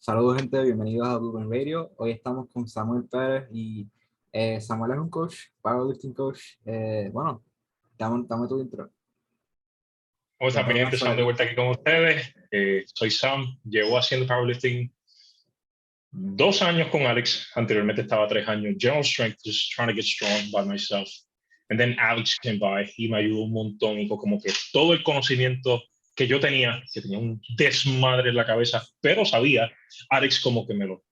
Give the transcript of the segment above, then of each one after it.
Saludos gente, bienvenidos a Blue Radio. Hoy estamos con Samuel Pérez y Samuel es un coach, powerlifting coach. Bueno, dame tu intro. ¿Cómo están, mi gente? Estamos de vuelta aquí con ustedes. Soy Sam, llevo haciendo powerlifting 2 años con Alex. Anteriormente estaba 3 años. General strength, just trying to get strong by myself. And then Alex came by y me ayudó un montón. Y como que todo el conocimiento que yo tenía, que tenía un desmadre en la cabeza, pero sabía, Alex como que me lo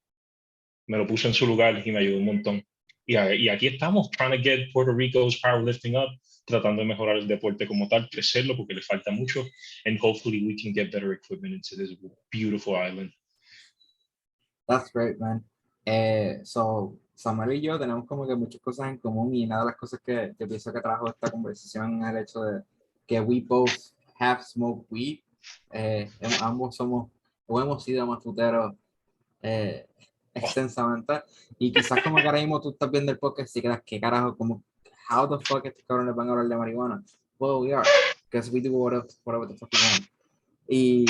puso en su lugar y me ayudó un montón. Y aquí estamos, trying to get Puerto Rico's powerlifting up, tratando de mejorar el deporte como tal, crecerlo porque le falta mucho, and hopefully we can get better equipment into this beautiful island. That's great, man. So, Samuel y yo tenemos como que muchas cosas en común y una de las cosas que pienso que trajo esta conversación es el hecho de que we both have smoked weed. Ambos somos o hemos sido matuteros extensamente y quizás como que ahora mismo tú estás viendo el podcast y quedas que carajo como how the fuck estos cabrones van a hablar de marihuana. Well, we are, because we do whatever the fuck we want. Y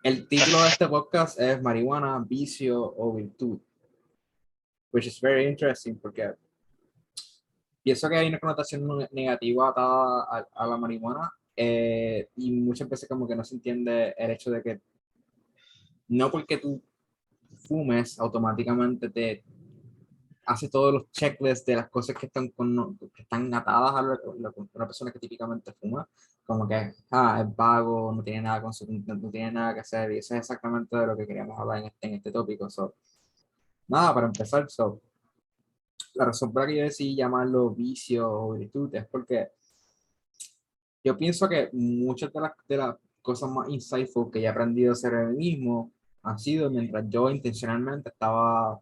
el título de este podcast es marihuana, vicio o virtud, which is very interesting porque pienso que hay una connotación negativa atada a la marihuana y muchas veces como que no se entiende el hecho de que no porque tú fumes automáticamente te hace todos los checklists de las cosas que están atadas a una persona que típicamente fuma, como que es vago, no tiene nada no tiene nada que hacer, y eso es exactamente de lo que queríamos hablar en este tópico. Nada, para empezar, la razón por la que yo decidí llamarlo vicio o virtud es porque yo pienso que muchas de las cosas más insightful que he aprendido a hacer en mí mismo han sido mientras yo intencionalmente estaba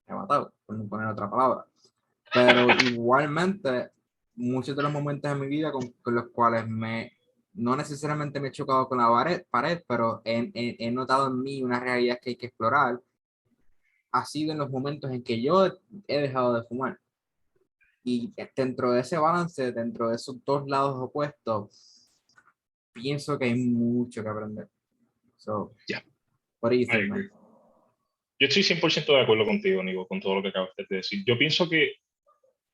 matado, por no poner otra palabra. Pero igualmente, muchos de los momentos en mi vida con los cuales no necesariamente me he chocado con la pared, pero he notado en mí una realidad que hay que explorar, ha sido en los momentos en que yo he dejado de fumar. Y dentro de ese balance, dentro de esos dos lados opuestos, pienso que hay mucho que aprender. So, Yeah, what do you I think, agree. man? Yo estoy 100% de acuerdo contigo, Nico, con todo lo que acabas de decir. Yo pienso que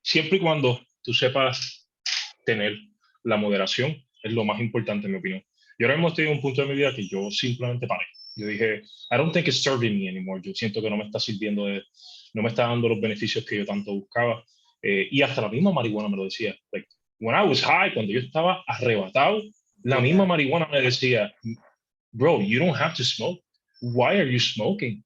siempre y cuando tú sepas tener la moderación, es lo más importante en mi opinión. Yo ahora mismo estoy en un punto de mi vida que yo simplemente paré. Yo dije, I don't think it's serving me anymore. Yo siento que no me está sirviendo, no me está dando los beneficios que yo tanto buscaba. Y hasta la misma marihuana me lo decía. Like, when I was high, cuando yo estaba arrebatado, la misma marihuana me decía, bro, you don't have to smoke. Why are you smoking?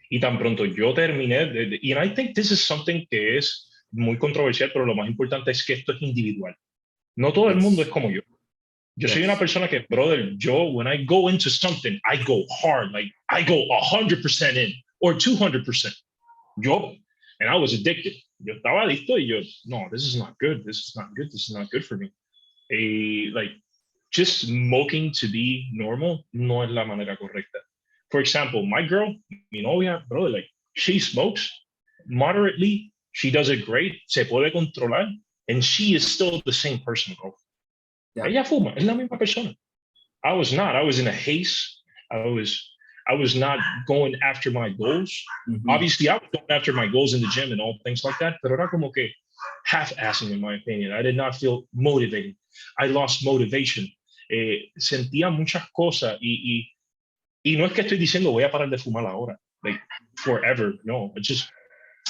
Y tan pronto yo terminé, y I think this is something que es muy controversial, pero lo más importante es que esto es individual. No todo el mundo es como yo. Yo soy una persona que, brother, when I go into something, I go hard, like I go 100% in, or 200%. And I was addicted. Yo estaba adicto y no, this is not good, this is not good, this is not good for me. Like, just smoking to be normal no es la manera correcta. For example, my girl, mi novia, brother, like, she smokes moderately, she does it great, se puede controlar, and she is still the same person, bro. Yeah. Ella fuma, es la misma persona. I was not. I was in a haste. I was not going after my goals. Mm-hmm. Obviously, I was going after my goals in the gym and all things like that, pero era como que half-assing, in my opinion. I did not feel motivated. I lost motivation. Sentía muchas cosas y no es que estoy diciendo voy a parar de fumar ahora, like forever. No, it's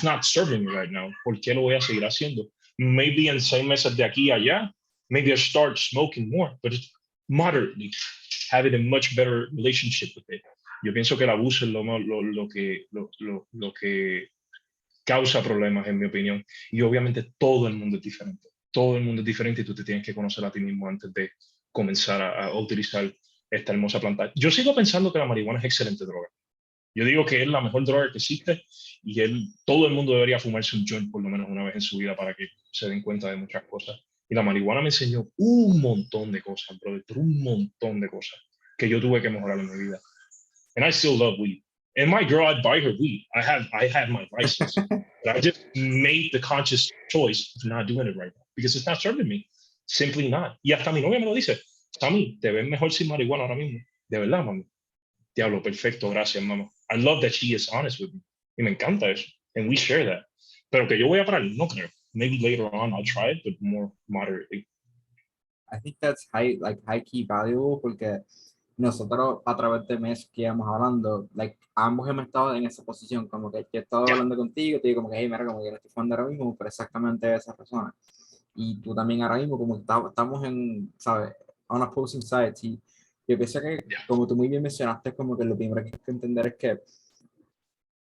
not serving me right now. ¿Por qué lo voy a seguir haciendo? Maybe en 6 meses de aquí a allá, maybe I start smoking more, but it's moderately, having a much better relationship with it. Yo pienso que el abuso es lo que causa problemas, en mi opinión. Y obviamente todo el mundo es diferente. Todo el mundo es diferente y tú te tienes que conocer a ti mismo antes de comenzar a utilizar esta hermosa planta. Yo sigo pensando que la marihuana es excelente droga. Yo digo que es la mejor droga que existe y todo el mundo debería fumarse un joint por lo menos una vez en su vida para que se den cuenta de muchas cosas. Y la marihuana me enseñó un montón de cosas, brother, un montón de cosas que yo tuve que mejorar en mi vida. And I still love weed. And my girl, I'd buy her weed. I have my vices. But I just made the conscious choice of not doing it right now because it's not serving me. Simply not. Y hasta mi novia me lo dice. Sammy, te ves mejor sin marihuana ahora mismo. De verdad, mami. Diablo, perfecto, gracias, mamá. I love that she is honest with me. Y me encanta eso. And we share that. Pero que yo voy a parar, no creo. Maybe later on I'll try it, but more moderately. I think that's high key valuable porque nosotros a través de meses que íbamos hablando, like, ambos hemos estado en esa posición, como que yo he estado hablando contigo, te digo como que, hey, mira, como que no estoy jugando ahora mismo, pero exactamente esa persona. Y tú también ahora mismo, como que estamos en, ¿sabes? On opposing sides. Y yo pienso que, como tú muy bien mencionaste, como que lo primero que hay que entender es que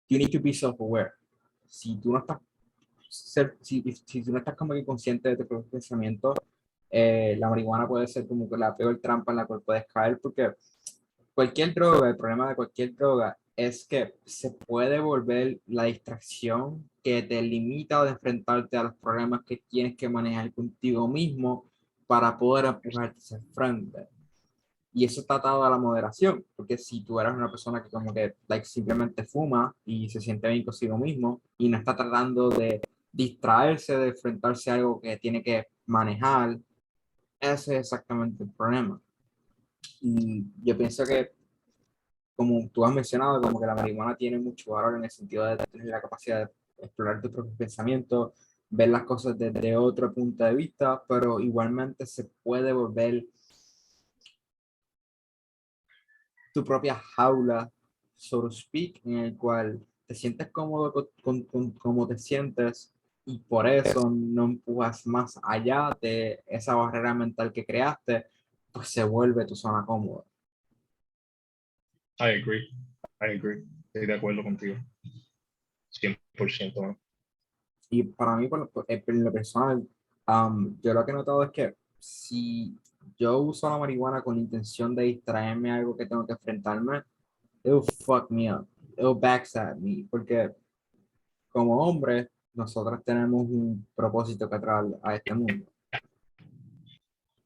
you need to be self-aware. Si tú no estás, si tú no estás como que consciente de tu propio pensamiento, la marihuana puede ser como que la peor trampa en la cual puedes caer, porque cualquier droga, el problema de cualquier droga es que se puede volver la distracción que te limita de enfrentarte a los problemas que tienes que manejar contigo mismo para poder empujarte hacia el frente. Y eso está atado a la moderación, porque si tú eres una persona que como que like, simplemente fuma y se siente bien consigo mismo y no está tratando de distraerse, de enfrentarse a algo que tiene que manejar, ese es exactamente el problema. Y yo pienso que, como tú has mencionado, como que la marihuana tiene mucho valor en el sentido de tener la capacidad de explorar tus propios pensamientos, ver las cosas desde otro punto de vista, pero igualmente se puede volver tu propia jaula, so to speak, en el cual te sientes cómodo con cómo te sientes y por eso no empujas más allá de esa barrera mental que creaste, pues se vuelve tu zona cómoda. I agree. Estoy de acuerdo contigo. 100%. Y para mí, en lo personal, yo lo que he notado es que si yo uso la marihuana con la intención de distraerme a algo que tengo que enfrentarme, it'll fuck me up, it'll backstab me, porque como hombres, nosotros tenemos un propósito que traer a este mundo.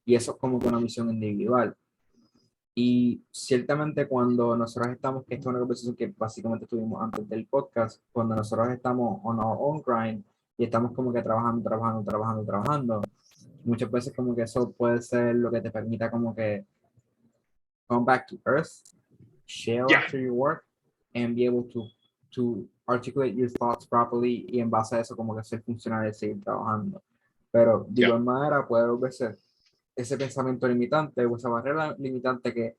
Y eso es como que una misión individual. Y ciertamente cuando nosotros estamos, que esta es una conversación que básicamente tuvimos antes del podcast, cuando nosotros estamos on our own grind y estamos como que trabajando, muchas veces como que eso puede ser lo que te permita como que come back to earth, share after your work, and be able to articulate your thoughts properly y en base a eso como que ser funcional y seguir trabajando. Pero de igual manera puede volverse ese pensamiento limitante o esa barrera limitante que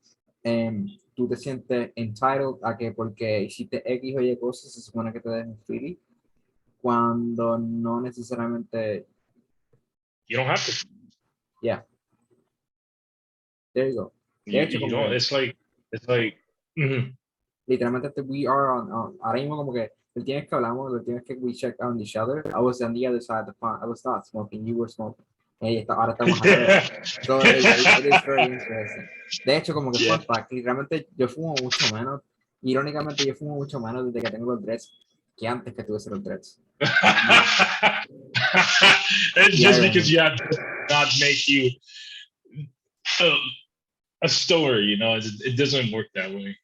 tú te sientes entitled a que porque hiciste X o Y cosas se supone que te dejen free cuando no necesariamente. You don't have to. Yeah. There you go. De hecho, You know, it's like literalmente we are ahora mismo como que el tienes que hablamos, el tienes que we check on each other. I was on the other side of the pond. I was not smoking, you were smoking. Ahora estamos so it is very interesting. De hecho, como que fun fact, literalmente yo fumo mucho menos. Irónicamente, yo fumo mucho menos desde que tengo los dreads que antes que tuviese los dreads. It's just because you have to not make you a story, you know, it doesn't work that way.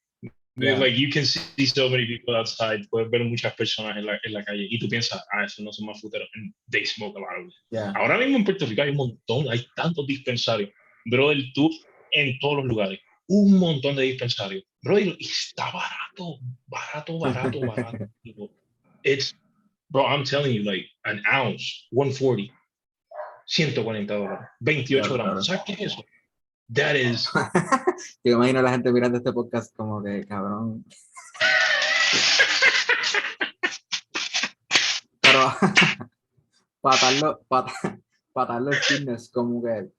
Yeah. Like you can see so many people outside, puedes ver muchas personas en la calle y tú piensas, eso no son más fruteros, and they smoke a lot of it. Yeah. Ahora mismo en Puerto Rico hay un montón, hay tantos dispensarios, brother, tú en todos los lugares, un montón de dispensarios, brother, y está barato. It's, bro, I'm telling you, like an ounce, 140, $140, 28 gramos. ¿Sabes qué es eso? That is. Yo imagino a la gente mirando este podcast como que, cabrón. Pero patarlo el fitness, como que,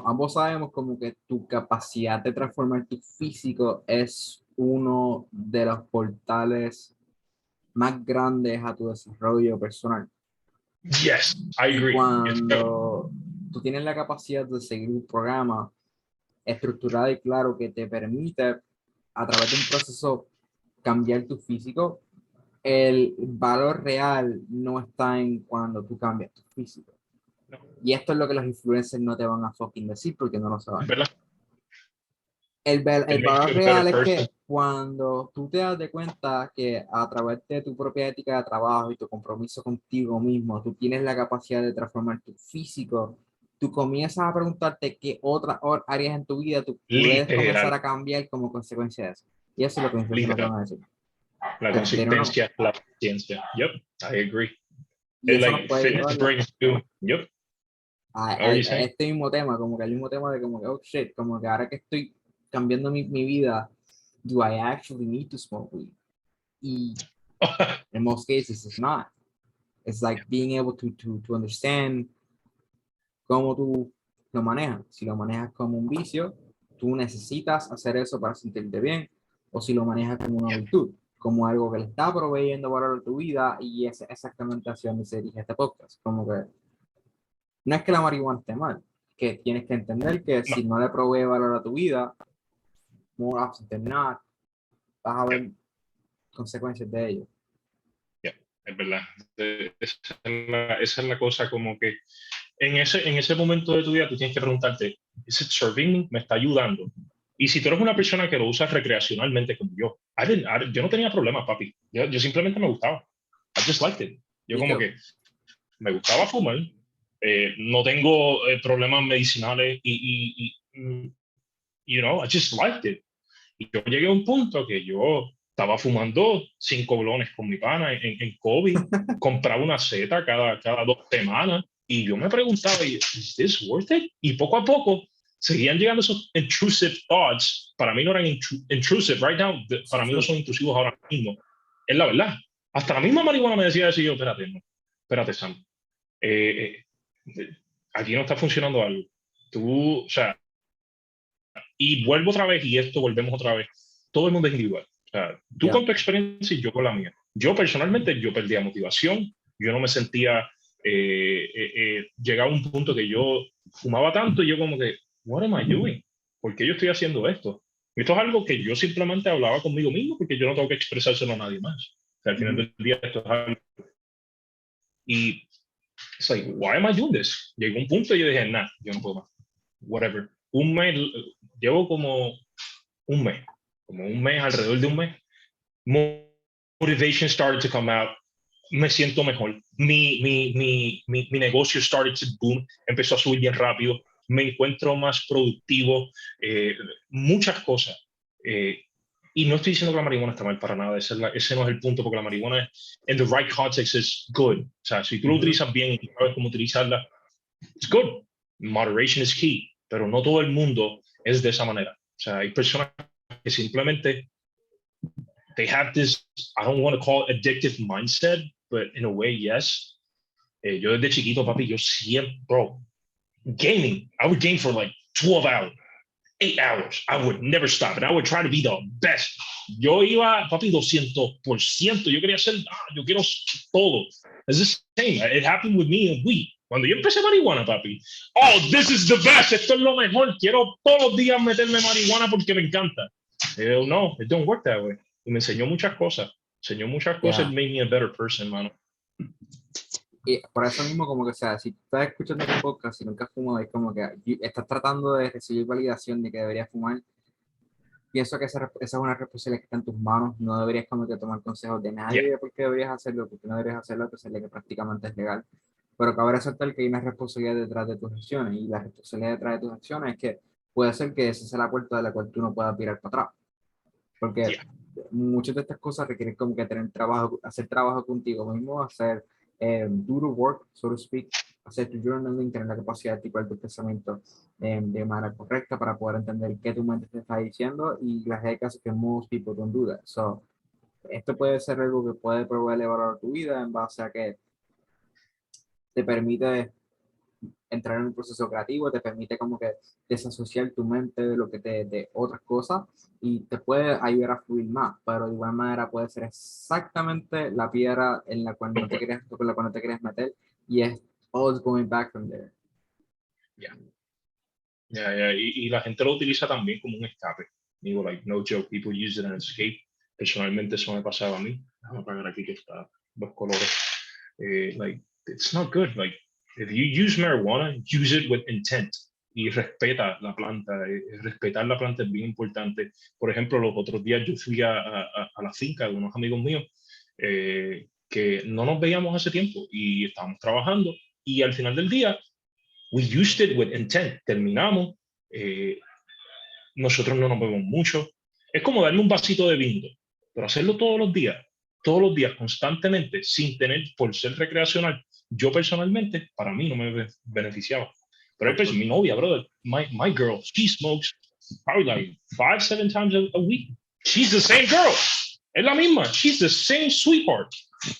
ambos sabemos, como que tu capacidad de transformar tu físico es uno de los portales más grandes a tu desarrollo personal. Yes, I agree. Cuando tú tienes la capacidad de seguir un programa estructurado y claro que te permite a través de un proceso cambiar tu físico, el valor real no está en cuando tú cambias tu físico. No. Y esto es lo que los influencers no te van a fucking decir porque no lo saben. ¿Verdad? El valor real es que cuando tú te das de cuenta que a través de tu propia ética de trabajo y tu compromiso contigo mismo, tú tienes la capacidad de transformar tu físico, tú comienzas a preguntarte qué otras áreas en tu vida tú puedes comenzar a cambiar como consecuencia de eso. Y eso es lo que mis profesores nos Literal. van a decir. La They don't know. consistencia es la ciencia. Yep, I agree. Y eso nos Like puede fitness llevar brings you. Yep. a Are you saying? este mismo tema, como que el mismo tema de como que, oh shit, como que ahora que estoy cambiando mi vida, do I actually need to smoke weed? Y in most cases, it's not. It's like being able to understand cómo tú lo manejas. Si lo manejas como un vicio, tú necesitas hacer eso para sentirte bien, o si lo manejas como una virtud, como algo que le está proveyendo valor a tu vida, y es exactamente hacia donde se dirige este podcast. Como que no es que la marihuana esté mal, que tienes que entender que No. si no le provee valor a tu vida, more often than not, vas a ver consecuencias de ello. Es verdad. Esa es la cosa, como que en ese momento de tu vida tú tienes que preguntarte, ¿is it serving me? ¿Me está ayudando? Y si tú eres una persona que lo usa recreacionalmente como yo, yo no tenía problemas, papi. Yo simplemente me gustaba. I just liked it. Yo como que me gustaba fumar, no tengo problemas medicinales you know, I just liked it. Y yo llegué a un punto que yo estaba fumando 5 blones con mi pana en COVID, compraba una seta cada 2 semanas, y yo me preguntaba, ¿is this worth it? Y poco a poco seguían llegando esos intrusive thoughts. Para mí no eran intrusive, right now, para mí no son intrusivos ahora mismo. Es la verdad. Hasta la misma marihuana me decía eso, y yo, espérate, no, espérate, Sam. Aquí no está funcionando algo. Tú, o sea, y vuelvo otra vez, y esto volvemos otra vez. Todo el mundo es individual. O sea, tú con tu experiencia y yo con la mía. Yo personalmente, yo perdía motivación, yo no me sentía, llegaba a un punto que yo fumaba tanto y yo como que, what am I doing? ¿Por qué yo estoy haciendo esto? Esto es algo que yo simplemente hablaba conmigo mismo, porque yo no tengo que expresárselo a nadie más. O sea, al final del día esto es algo. Y it's like, why am I doing this? Llegó un punto y yo dije, nah, yo no puedo más. Whatever. Un mes, llevo como un mes, alrededor de un mes. Motivation started to come out. Me siento mejor. Mi negocio started to boom. Empezó a subir bien rápido. Me encuentro más productivo. Muchas cosas. Y no estoy diciendo que la marihuana está mal para nada. Ese no es el punto, porque la marihuana, en the right context, es good. O sea, si tú lo utilizas bien y sabes cómo utilizarla, it's good. Moderation is key. Pero no todo el mundo es de esa manera. O sea, hay personas que simplemente they have this, I don't want to call it addictive mindset, but in a way, yes. Yo desde chiquito, papi, yo siempre, bro, gaming, I would game for like 12 hours, 8 hours. I would never stop, and I would try to be the best. Yo iba, papi, 200%. Yo quería hacer, yo quiero todo. It's the same. It happened with me and weed. Cuando yo empecé marihuana, papi, oh, this is the best, esto es lo mejor. Quiero todos los días meterme marihuana porque me encanta. No, it don't work that way. Y me enseñó muchas cosas. It made me a better person, mano. Y por eso mismo, como que, o sea, si estás escuchando este podcast y nunca has fumado, es como que estás tratando de recibir validación de que deberías fumar. Pienso que esa es una responsabilidad que está en tus manos. No deberías como que tomar consejos de nadie de por qué deberías hacerlo, porque no deberías hacerlo, a pesar de que prácticamente es legal. Pero cabe resaltar que hay una responsabilidad detrás de tus acciones, y la responsabilidad detrás de tus acciones es que puede ser que esa sea la puerta de la cual tú no puedas virar para atrás. Porque muchas de estas cosas requieren como que tener trabajo, hacer trabajo contigo mismo, hacer do the work, so to speak, hacer tu journaling, tener la capacidad de articular tus pensamientos de manera correcta para poder entender qué tu mente te está diciendo, y las hay casos que most people don't do that. So, esto puede ser algo que puede proveerle valor a tu vida en base a que te permite entrar en un proceso creativo, te permite como que desasociar tu mente de lo que de otras cosas, y te puede ayudar a fluir más, pero de igual manera puede ser exactamente la piedra en la cual no te quieres, con la cual no te quieres meter, y es always going back from there. Y la gente lo utiliza también como un escape. Digo, like, no joke, people use it as an escape. Personalmente eso me pasaba a mí. Déjame apagar aquí que está los colores. Like, it's not good. Like, if you use marijuana, use it with intent. Y respeta la planta. Respetar la planta es bien importante. Por ejemplo, los otros días yo fui a la finca de unos amigos míos que no nos veíamos hace tiempo, y estábamos trabajando, y al final del día we used it with intent. Terminamos. Nosotros no nos vemos mucho. Es como darme un vasito de vino, pero hacerlo todos los días, constantemente, sin tener, por ser recreacional, yo personalmente, para mí no me beneficiaba. Pero hay personas, mi novia, brother, my girl, she smokes probably like 5, 7 times a week. She's the same girl. Es la misma. She's the same sweetheart.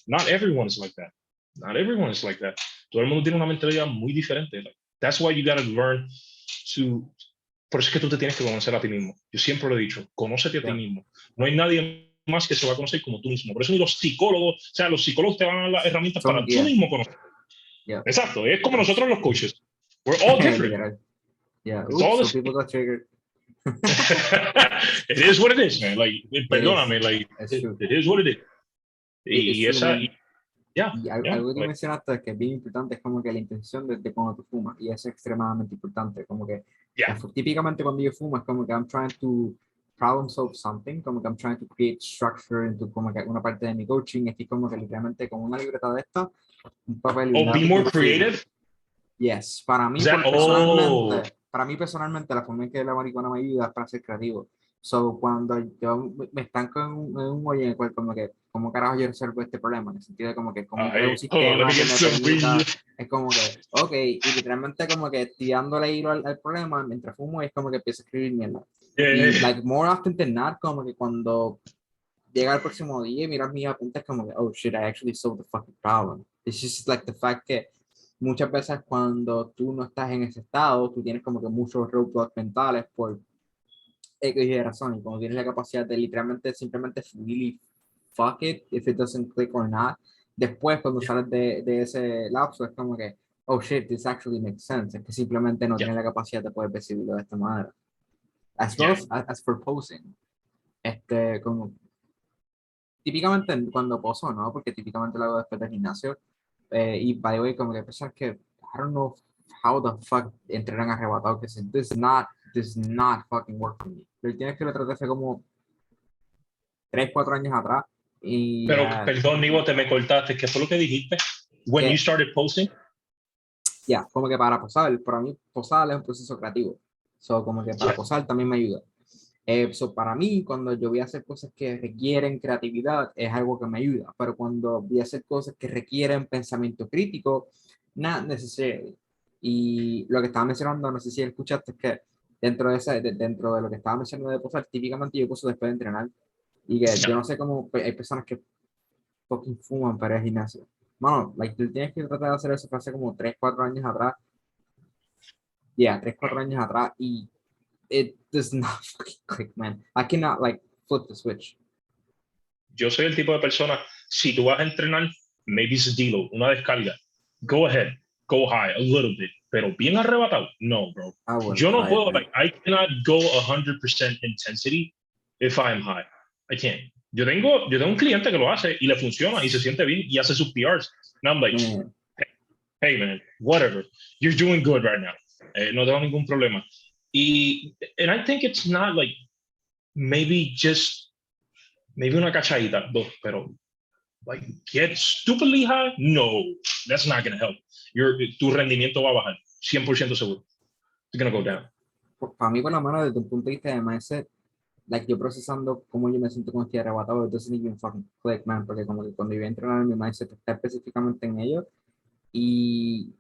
Not everyone is like that. Not everyone is like that. Todo el mundo tiene una mentalidad muy diferente. Like, that's why you gotta learn to... Por eso es que tú te tienes que conocer a ti mismo. Yo siempre lo he dicho, conócete a ti mismo. No hay nadie más que se va a conocer como tú mismo. Por eso ni los psicólogos, o sea, los psicólogos te van a dar las herramientas para tú mismo conocer. Exacto, es como nosotros los coaches. We're all different. Oops, all so people got triggered. It is what it is, man. Like, perdóname, like, it is what it is. Y esa... algo que mencionaste que es bien importante es como que la intención de cuando tú fumas, y eso es extremadamente importante, como que típicamente cuando yo fumo es como que I'm trying to problem solve something, como que I'm trying to create structure into como que una parte de mi coaching, estoy como que literalmente con una libreta de esta, un papel y un be more creative? Yes, para mí personalmente la forma en que la marihuana me ayuda es para ser creativo. So, cuando yo me estanco en un hoyo en el cual como que, ¿cómo carajo yo resuelvo este problema? En el sentido de como que, como creo un sistema que me permita, es como que, ok, y literalmente como que tirándole hilo al problema mientras fumo, es como que empiezo a escribir mierda. Y, like, more often than not, como que cuando llega el próximo día y miras mis apuntes como que, oh shit, I actually solved the fucking problem. It's just like the fact que muchas veces cuando tú no estás en ese estado, tú tienes como que muchos roadblocks mentales por X razón, y cuando tienes la capacidad de literalmente simplemente really fuck it if it doesn't click or not, después cuando sales de ese lapso es como que, oh shit, this actually makes sense, es que simplemente no tienes la capacidad de poder percibirlo de esta manera. As well as for posing, como típicamente cuando poso, ¿no? Porque típicamente lo hago después del gimnasio, y by the way, como que personas que, I don't know how the fuck entrenan arrebatado, que this is not fucking work for me. Pero tienes que lo traté hace como 3, 4 años atrás. Y, pero, perdón, Nivo, te me cortaste. ¿Qué fue lo que dijiste? When you started posting? Como que para posar, para mí posar es un proceso creativo. So, como que para posar también me ayuda. So, para mí, cuando yo voy a hacer cosas que requieren creatividad, es algo que me ayuda. Pero cuando voy a hacer cosas que requieren pensamiento crítico, nada necesario. Y lo que estaba mencionando, no sé si escuchaste, es que dentro de lo que estaba mencionando de posar, típicamente yo poso después de entrenar. Y que yo no sé cómo hay personas que fucking fuman para el gimnasio. Mano, like, tú tienes que tratar de hacer eso hace como 3, 4 años atrás. 3, 4 años atrás. Y it does not fucking click, man. I cannot like flip the switch. Yo soy el tipo de persona, si tú vas a entrenar, maybe it's a deal, una descarga. Go ahead, go high a little bit, pero bien arrebatado, no, bro. Yo no puedo, like, I cannot go 100% intensity if I'm high. I can't. Yo tengo un cliente que lo hace y le funciona y se siente bien y hace sus PRs. And I'm like, hey man, whatever. You're doing good right now. No tengo ningún problema. And I think it's not like maybe una cachadita, dos, pero like get stupidly high, no, that's not going to help. Tu rendimiento va a bajar, 100% seguro. It's going to go down. Para mí, por lo menos, desde un punto de vista de mindset, like, yo procesando cómo yo me siento con este arrebatado, it doesn't even fucking click, man, porque como que cuando yo voy a entrenar, mi mindset está específicamente en ello, y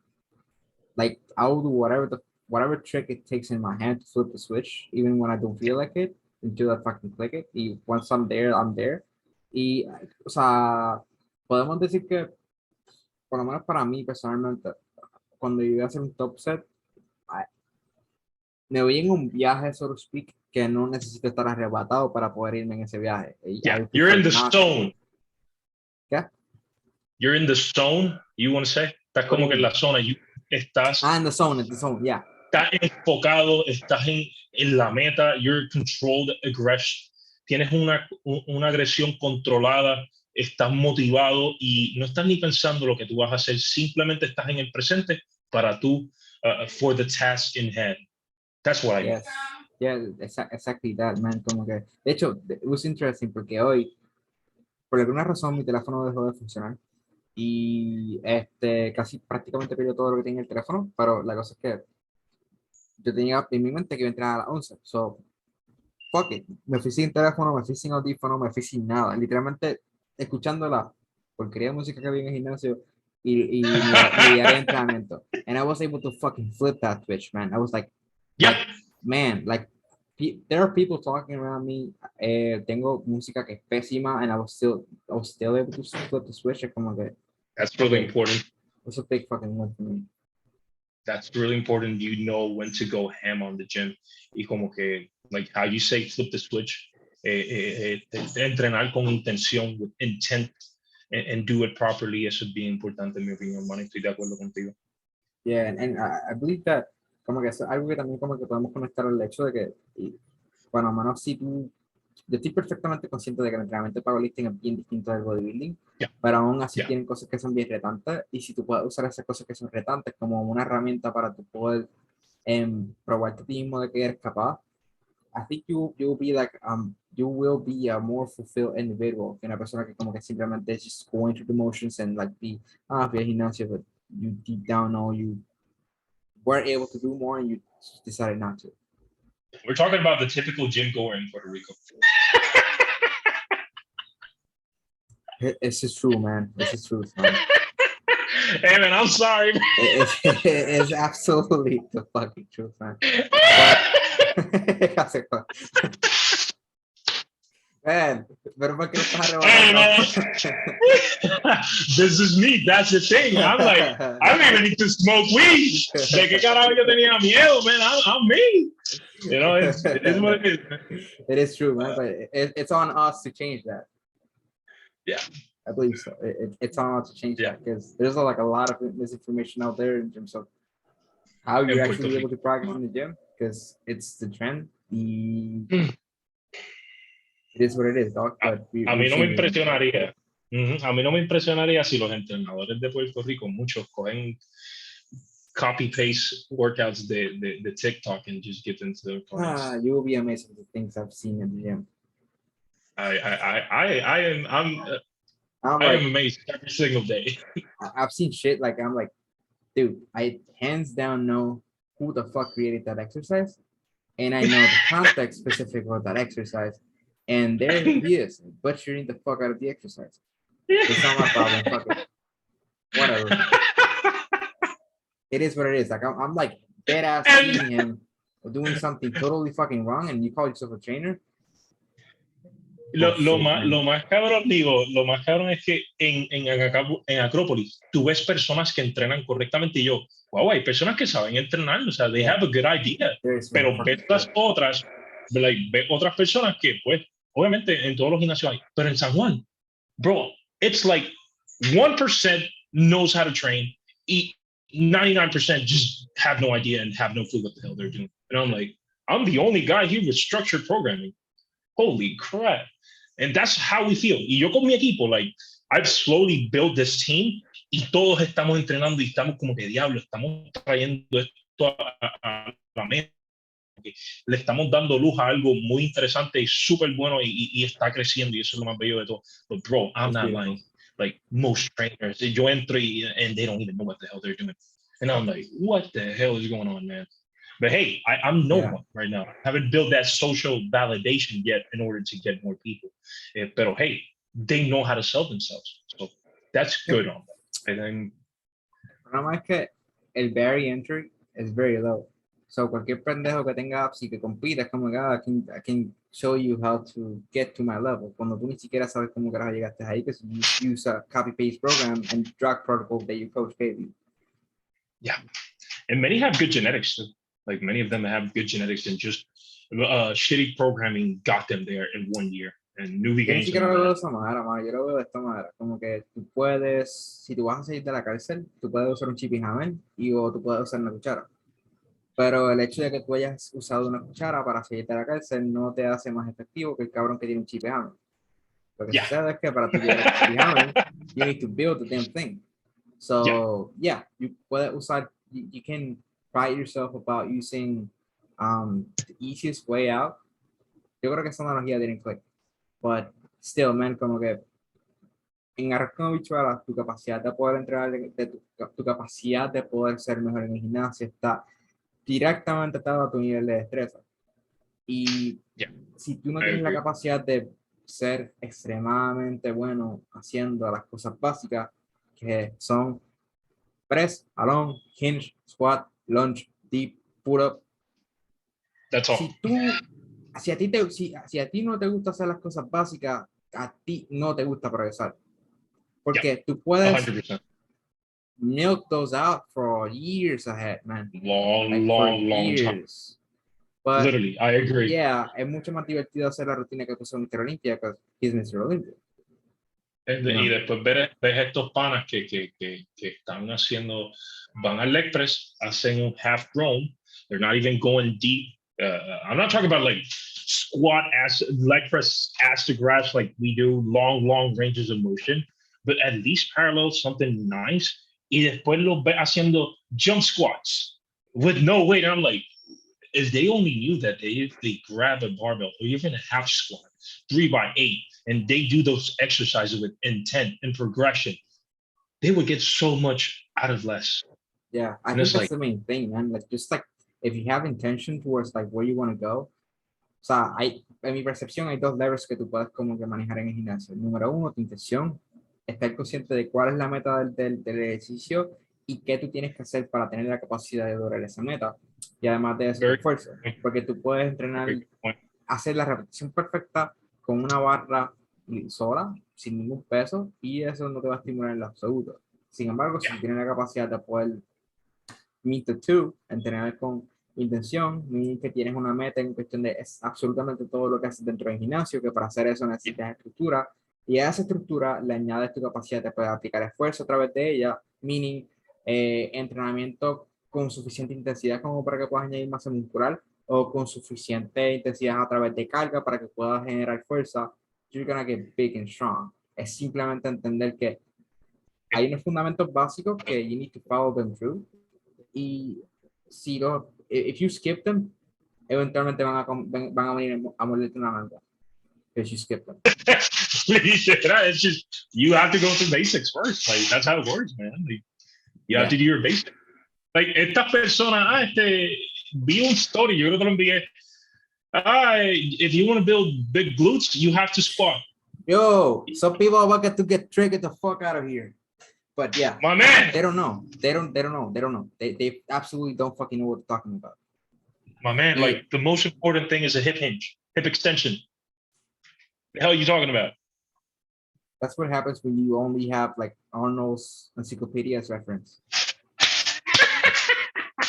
like, I'll do whatever trick it takes in my hand to flip the switch, even when I don't feel like it, until I fucking click it, y once I'm there, I'm there. Y, o sea, podemos decir que, por lo menos para mí personalmente, cuando yo voy a hacer un top set, me voy en un viaje, so to speak, que no necesito estar arrebatado para poder irme en ese viaje. You're in the zone. ¿Qué? You're in the zone, you want to say? Estás como que en la zona, estás... in the zone, yeah. Estás enfocado, estás en la meta, you're controlled aggression, tienes una agresión controlada, estás motivado y no estás ni pensando lo que tú vas a hacer, simplemente estás en el presente para tú, for the task in hand. That's what I mean. Yeah, exactly that, man. Como que, de hecho, it was interesting porque hoy, por alguna razón, mi teléfono dejó de funcionar y casi prácticamente perdió todo lo que tenía el teléfono, pero la cosa es que yo tenía en mi mente que iba a entrar a las 11, so fuck it, me fui sin teléfono, me fui sin audífono, me fui sin nada, literalmente escuchando la porquería de música que había en el gimnasio y mi diario de entrenamiento. And I was able to fucking flip that switch, man. I was Yep. Man, there are people talking around me. Tengo música que es pésima, and I was still able to flip the switch. Como que, That's really important. it's a big fucking win for me. That's really important. You know when to go ham on the gym. Y como que, like how you say, flip the switch. Entrenar con intención, with intent, and do it properly. Eso es bien importante, en mi opinión, man. Estoy de acuerdo contigo. Yeah, and I believe that, como que es algo que también como que podemos conectar al hecho de que, bueno, menos si tú, yo estoy perfectamente consciente de que el entrenamiento de powerlifting es bien distinto del bodybuilding, Yeah. pero aún así Yeah. tienen cosas que son bien retantes, y si tú puedes usar esas cosas que son retantes como una herramienta para tu poder probarte a ti mismo de que eres capaz, I think you'll be you will be a more fulfilled individual que una persona que como que simplemente is just going through the motions and fui al gimnasio, but you deep down know you weren't able to do more and you decided not to. We're talking about the typical gym goer in Puerto Rico. It's just true, man. It's just true, man. Hey, man, I'm sorry. It's absolutely the fucking truth, man. Man, pero ¿por qué no estás arrebatando? This is me. That's the thing. I'm like, I don't even need to smoke weed. ¿De qué carajo yo tenía miedo, man? I'm me. You know, it is what it is, man. It is true, man, but it's on us to change that. Yeah. I believe so. It's on us to change that because there's a lot of misinformation out there in terms of how you're actually able to practice in the gym because it's the trend. It is what it is, dog. But a mí no me impresionaría. A mí no me impresionaría si los entrenadores de Puerto Rico, muchos cogen copy-paste workouts de TikTok and just give them to their clients. You will be amazed at the things I've seen in the gym. I am amazed every single day. I've seen shit I'm like, dude, I hands down know who the fuck created that exercise, and I know the context specific of that exercise, and there he is butchering the fuck out of the exercise. It's not my problem. Fuck it. Whatever. It is what it is. I'm like dead ass seeing him doing something totally fucking wrong, and you call yourself a trainer. Lo más cabrón es que en Acrópolis tú ves personas que entrenan correctamente y yo, wow, hay personas que saben entrenar, o sea, they have a good idea, pero ves las otras, ves otras personas que, pues, obviamente en todos los gimnasios hay, pero en San Juan, bro, it's like 1% knows how to train, y 99% just have no idea and have no clue what the hell they're doing. And I'm like, I'm the only guy here with structured programming. Holy crap. And that's how we feel. Y yo con mi equipo, I've slowly built this team y todos estamos entrenando y estamos como que diablo, estamos trayendo esto a la mente. Le estamos dando luz a algo muy interesante y súper bueno y está creciendo y eso es lo más bello de todo. But bro, I'm not lying. Like most trainers, yo entro and they don't even know what the hell they're doing. And I'm like, what the hell is going on, man? But hey, I'm no one right now. I haven't built that social validation yet in order to get more people. But hey, they know how to sell themselves. So that's good on them. And then, el problema es que el barrier entry is very low. So cualquier pendejo que tenga apps y que compita es como que I can show you how to get to my level. Cuando tú ni siquiera sabes cómo carajo llegaste ahí, because you use a copy-paste program and drag protocol that your coach gave you. Yeah. And many have good genetics too. Like many of them have good genetics and just shitty programming got them there in 1 year. And newbie games. Yo lo veo de esa manera, man. Yo lo veo de esta manera. Como que tú puedes, si tú vas a salir de la cárcel, tú puedes usar un chip y hammer o tú puedes usar una cuchara. Pero el hecho de que tú hayas usado una cuchara para salir de la cárcel no te hace más efectivo que el cabrón que tiene un chip y hammer. Lo que sucede es que para tu chip y hammer, you need to build the damn thing. So, you puedes usar, you can pride yourself about using the easiest way out. Yo creo que esa analogía didn't click. But still, man, como que en arroz con habichuelas, tu capacidad de poder entrenar, tu capacidad de poder ser mejor en el gimnasio está directamente atado a tu nivel de destreza. Y si tú no tienes la capacidad de ser extremadamente bueno haciendo las cosas básicas, que son press, along, hinge, squat, lunge, deep, pull up. That's all. Si a ti no te gusta hacer las cosas básicas, a ti no te gusta progresar. Porque tú puedes 100%. milk those out for years ahead, man. Long time. But, literally, I agree. Yeah, es mucho más divertido hacer la rutina que tú haces en Mr. Olympia, because he's Mr. Olympia. Y después ves estos panas que están haciendo, van al leg press, hacen un half roam, they're not even going deep. I'm not talking about like squat ass, leg press ass to grass like we do, long ranges of motion, but at least parallel something nice. Y después lo ves haciendo jump squats with no weight. And I'm like, if they only knew that they grab a barbell or even a half squat, 3x8, and they do those exercises with intent and progression, they would get so much out of less. Yeah, I think that's the main thing, man. Like, just like, if you have intention towards like where you want to go. O sea, en mi percepción hay dos levers que tú puedes como que manejar en el gimnasio. Número uno, tu intención, estar consciente de cuál es la meta del ejercicio y qué tú tienes que hacer para tener la capacidad de lograr esa meta. Y además de eso, tu esfuerzo, porque tú puedes entrenar, hacer la repetición perfecta con una barra sola, sin ningún peso, y eso no te va a estimular en lo absoluto. Sin embargo, si tienes la capacidad de poder meet the two, entrenar con intención, que tienes una meta en cuestión de es absolutamente todo lo que haces dentro del gimnasio, que para hacer eso necesitas estructura, y a esa estructura le añades tu capacidad de poder aplicar esfuerzo a través de ella, meaning entrenamiento con suficiente intensidad como para que puedas añadir masa muscular, o con suficiente intensidad a través de carga para que puedas generar fuerza. You're gonna get big and strong. Es simplemente entender que hay unos fundamentos básicos que you need to follow them through, y si lo, if you skip them, eventualmente van a venir a morderte una manga. If you skip them. It's just, you have to go through basics first. Like, that's how it works, man. Like, you have to do your basics. Like, esta persona, vi un story, yo creo que lo envié. If you want to build big glutes, you have to squat. Yo, some people are about to get triggered the fuck out of here. But yeah, my man, they don't know. They don't know. They absolutely don't fucking know what they're talking about. My man, like, the most important thing is a hip hinge, hip extension. The hell are you talking about? That's what happens when you only have like Arnold's encyclopedia as reference.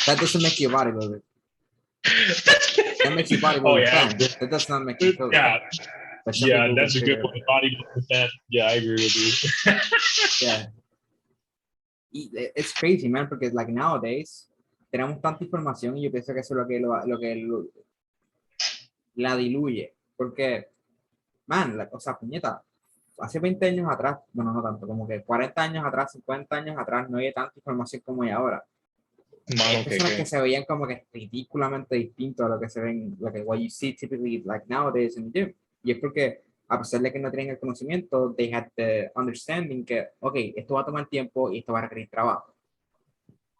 That doesn't make you a bodybuilder. That makes you a bodybuilder fan. That does not make you a Yeah, that's a good one. Bodybuilder fan. Yeah, I agree with you. Yeah. It's crazy, man, porque like nowadays tenemos tanta información y yo pienso que eso es lo que la diluye, porque, man, o sea, puñeta, hace 20 años atrás, bueno, no tanto, como que 40 años atrás, 50 años atrás, no había tanta información como hay ahora. Hay personas que se veían como que ridículamente distintos a lo que se ven, lo que what you see typically like nowadays in the gym. Y es porque, a pesar de que no tienen el conocimiento, they had the understanding que, ok, esto va a tomar tiempo y esto va a requerir trabajo.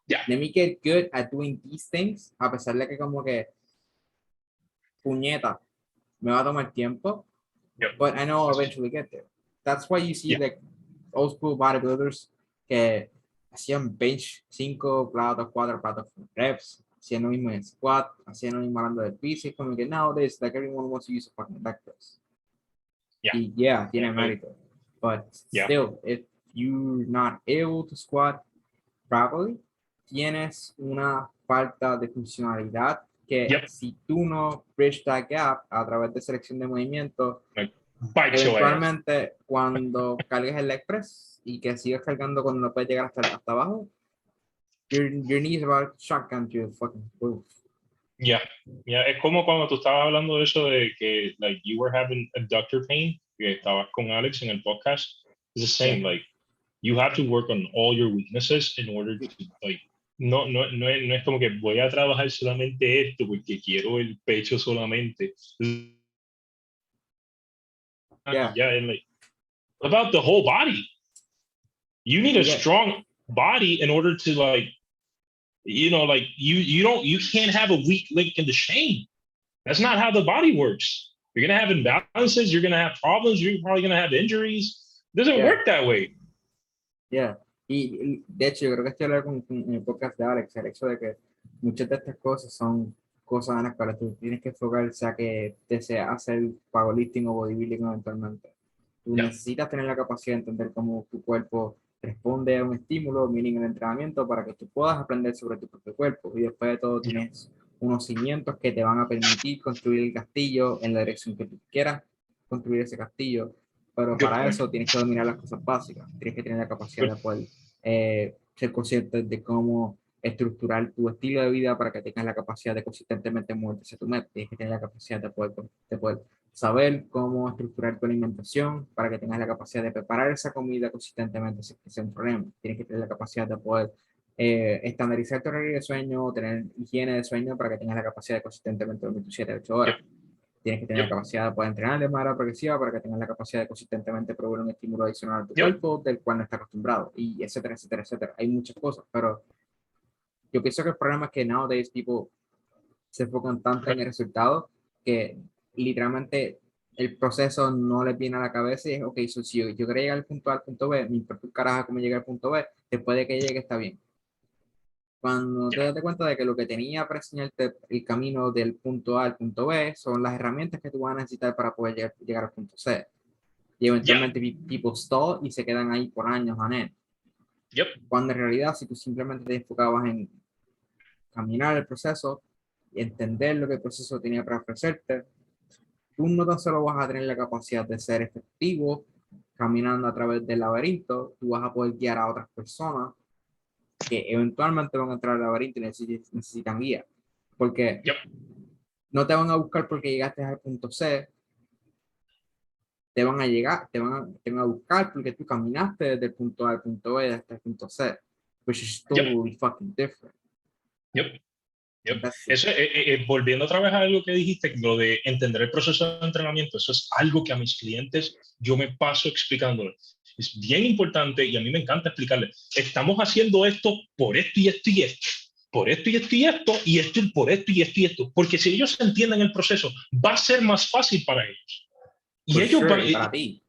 Yeah. Let me get good at doing these things, a pesar de que como que, puñeta, me va a tomar tiempo, but I know I'll eventually get there. That's why you see like old school bodybuilders que hacían bench 5 platos, 4 platos reps, hacían lo mismo en squat, hacían lo mismo hablando del piso, y como que nowadays like everyone wants to use a fucking back press. Yeah, tiene mérito. But still, if you're not able to squat properly, tienes una falta de funcionalidad que si tú no bridge that gap a través de selección de movimiento, eventualmente cuando cargues el leg press y que sigas cargando cuando no puedes llegar hasta abajo, your knees are about shotgun to the fucking roof. Yeah, es como cuando tú estabas hablando de eso de que like you were having adductor pain, que estabas con Alex en el podcast. It's the same, like you have to work on all your weaknesses in order to like no es como que voy a trabajar solamente esto porque quiero el pecho solamente. And like about the whole body. You need a strong body in order to like, you know, like you can't have a weak link in the chain. That's not how the body works. You're going to have imbalances. You're going to have problems. You're probably going to have injuries. It doesn't work that way. Yeah. Y de hecho, yo creo que estoy hablando con el podcast de Alex, el hecho de que muchas de estas cosas son cosas en las cuales tú tienes que enfocar, sea que deseas hacer powerlifting o bodybuilding eventualmente. Tú necesitas tener la capacidad de entender cómo tu cuerpo responde a un estímulo, meaning el entrenamiento, para que tú puedas aprender sobre tu propio cuerpo. Y después de todo, tienes unos cimientos que te van a permitir construir el castillo en la dirección que tú quieras construir ese castillo. Pero para eso tienes que dominar las cosas básicas. Tienes que tener la capacidad de poder ser consciente de cómo estructurar tu estilo de vida para que tengas la capacidad de consistentemente moverte hacia tu meta. Tienes que tener la capacidad de poder saber cómo estructurar tu alimentación para que tengas la capacidad de preparar esa comida consistentemente sin que sea un problema. Tienes que tener la capacidad de poder estandarizar tu horario de sueño, tener higiene de sueño para que tengas la capacidad de consistentemente dormir tus 7 a 8 horas. Tienes que tener la capacidad de poder entrenar de manera progresiva para que tengas la capacidad de consistentemente proveer un estímulo adicional a tu cuerpo del cual no está acostumbrado, y etcétera, etcétera, etcétera. Hay muchas cosas, pero yo pienso que el problema es que nowadays people se enfocan tanto en el resultado que literalmente el proceso no les viene a la cabeza y es, ok, si yo quería llegar al punto A al punto B, me importa un carajo cómo llegue al punto B, después de que llegue está bien. Cuando te das cuenta de que lo que tenía para enseñarte el camino del punto A al punto B son las herramientas que tú vas a necesitar para poder llegar al punto C. Y eventualmente people stall y se quedan ahí por años, Anet. Cuando en realidad, si tú simplemente te enfocabas en caminar el proceso y entender lo que el proceso tenía para ofrecerte, tú no tan solo vas a tener la capacidad de ser efectivo caminando a través del laberinto, tú vas a poder guiar a otras personas que eventualmente van a entrar al laberinto y necesitan guía. Porque no te van a buscar porque llegaste al punto C, te van a buscar porque tú caminaste desde el punto A al punto B hasta el punto C, which is totally fucking different. Eso, volviendo otra vez a algo que dijiste, lo de entender el proceso de entrenamiento, eso es algo que a mis clientes yo me paso explicándolo. Es bien importante y a mí me encanta explicarles. Estamos haciendo esto por esto y esto y esto, por esto y esto y esto, y esto por esto y esto y esto. Porque si ellos entienden el proceso, va a ser más fácil para ellos. Y ellos para ti.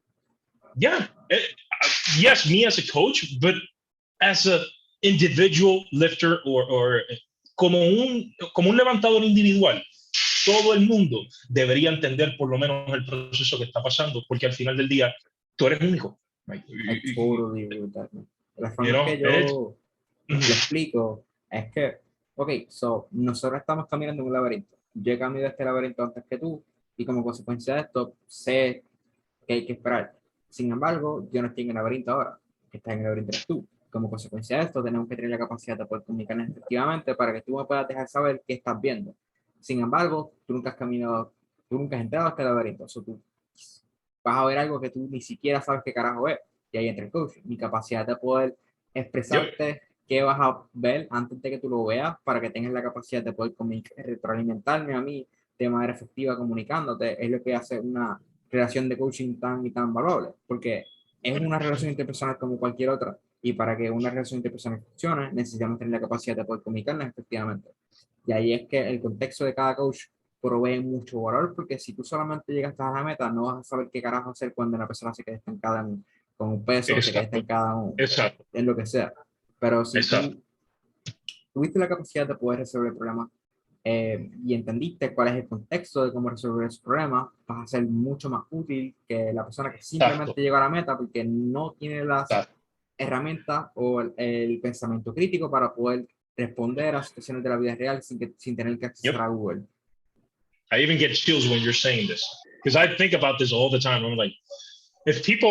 Yes, me as a coach, but as a individual lifter or como un levantador individual, todo el mundo debería entender por lo menos el proceso que está pasando, porque al final del día tú eres único. I totally agree with that. La forma que yo lo explico es que, ok, nosotros estamos caminando en un laberinto. Yo he caminado este laberinto antes que tú y como consecuencia de esto sé que hay que esperar. Sin embargo, yo no estoy en el laberinto ahora, que está en el laberinto eres tú. Como consecuencia de esto, tenemos que tener la capacidad de poder comunicarnos efectivamente para que tú me puedas dejar saber qué estás viendo. Sin embargo, tú nunca has caminado, tú nunca has entrado a este laberinto. Tú vas a ver algo que tú ni siquiera sabes qué carajo es. Y ahí entra el coaching. Mi capacidad de poder expresarte qué vas a ver antes de que tú lo veas para que tengas la capacidad de poder retroalimentarme a mí de manera efectiva comunicándote es lo que hace una relación de coaching tan y tan valorable, porque es una relación interpersonal como cualquier otra, y para que una relación interpersonal funcione necesitamos tener la capacidad de poder comunicarnos efectivamente. Y ahí es que el contexto de cada coach provee mucho valor, porque si tú solamente llegas a la meta no vas a saber qué carajo hacer cuando una persona se quede estancada con un peso, se quede estancada en lo que sea. Pero si tú tuviste la capacidad de poder resolver el problema y entendiste cuál es el contexto de cómo resolver ese problema, vas a ser mucho más útil que la persona que simplemente llegó a la meta porque no tiene las herramientas o el pensamiento crítico para poder responder a situaciones de la vida real sin tener que acceder a Google. I even get chills when you're saying this because I think about this all the time. I'm like, if people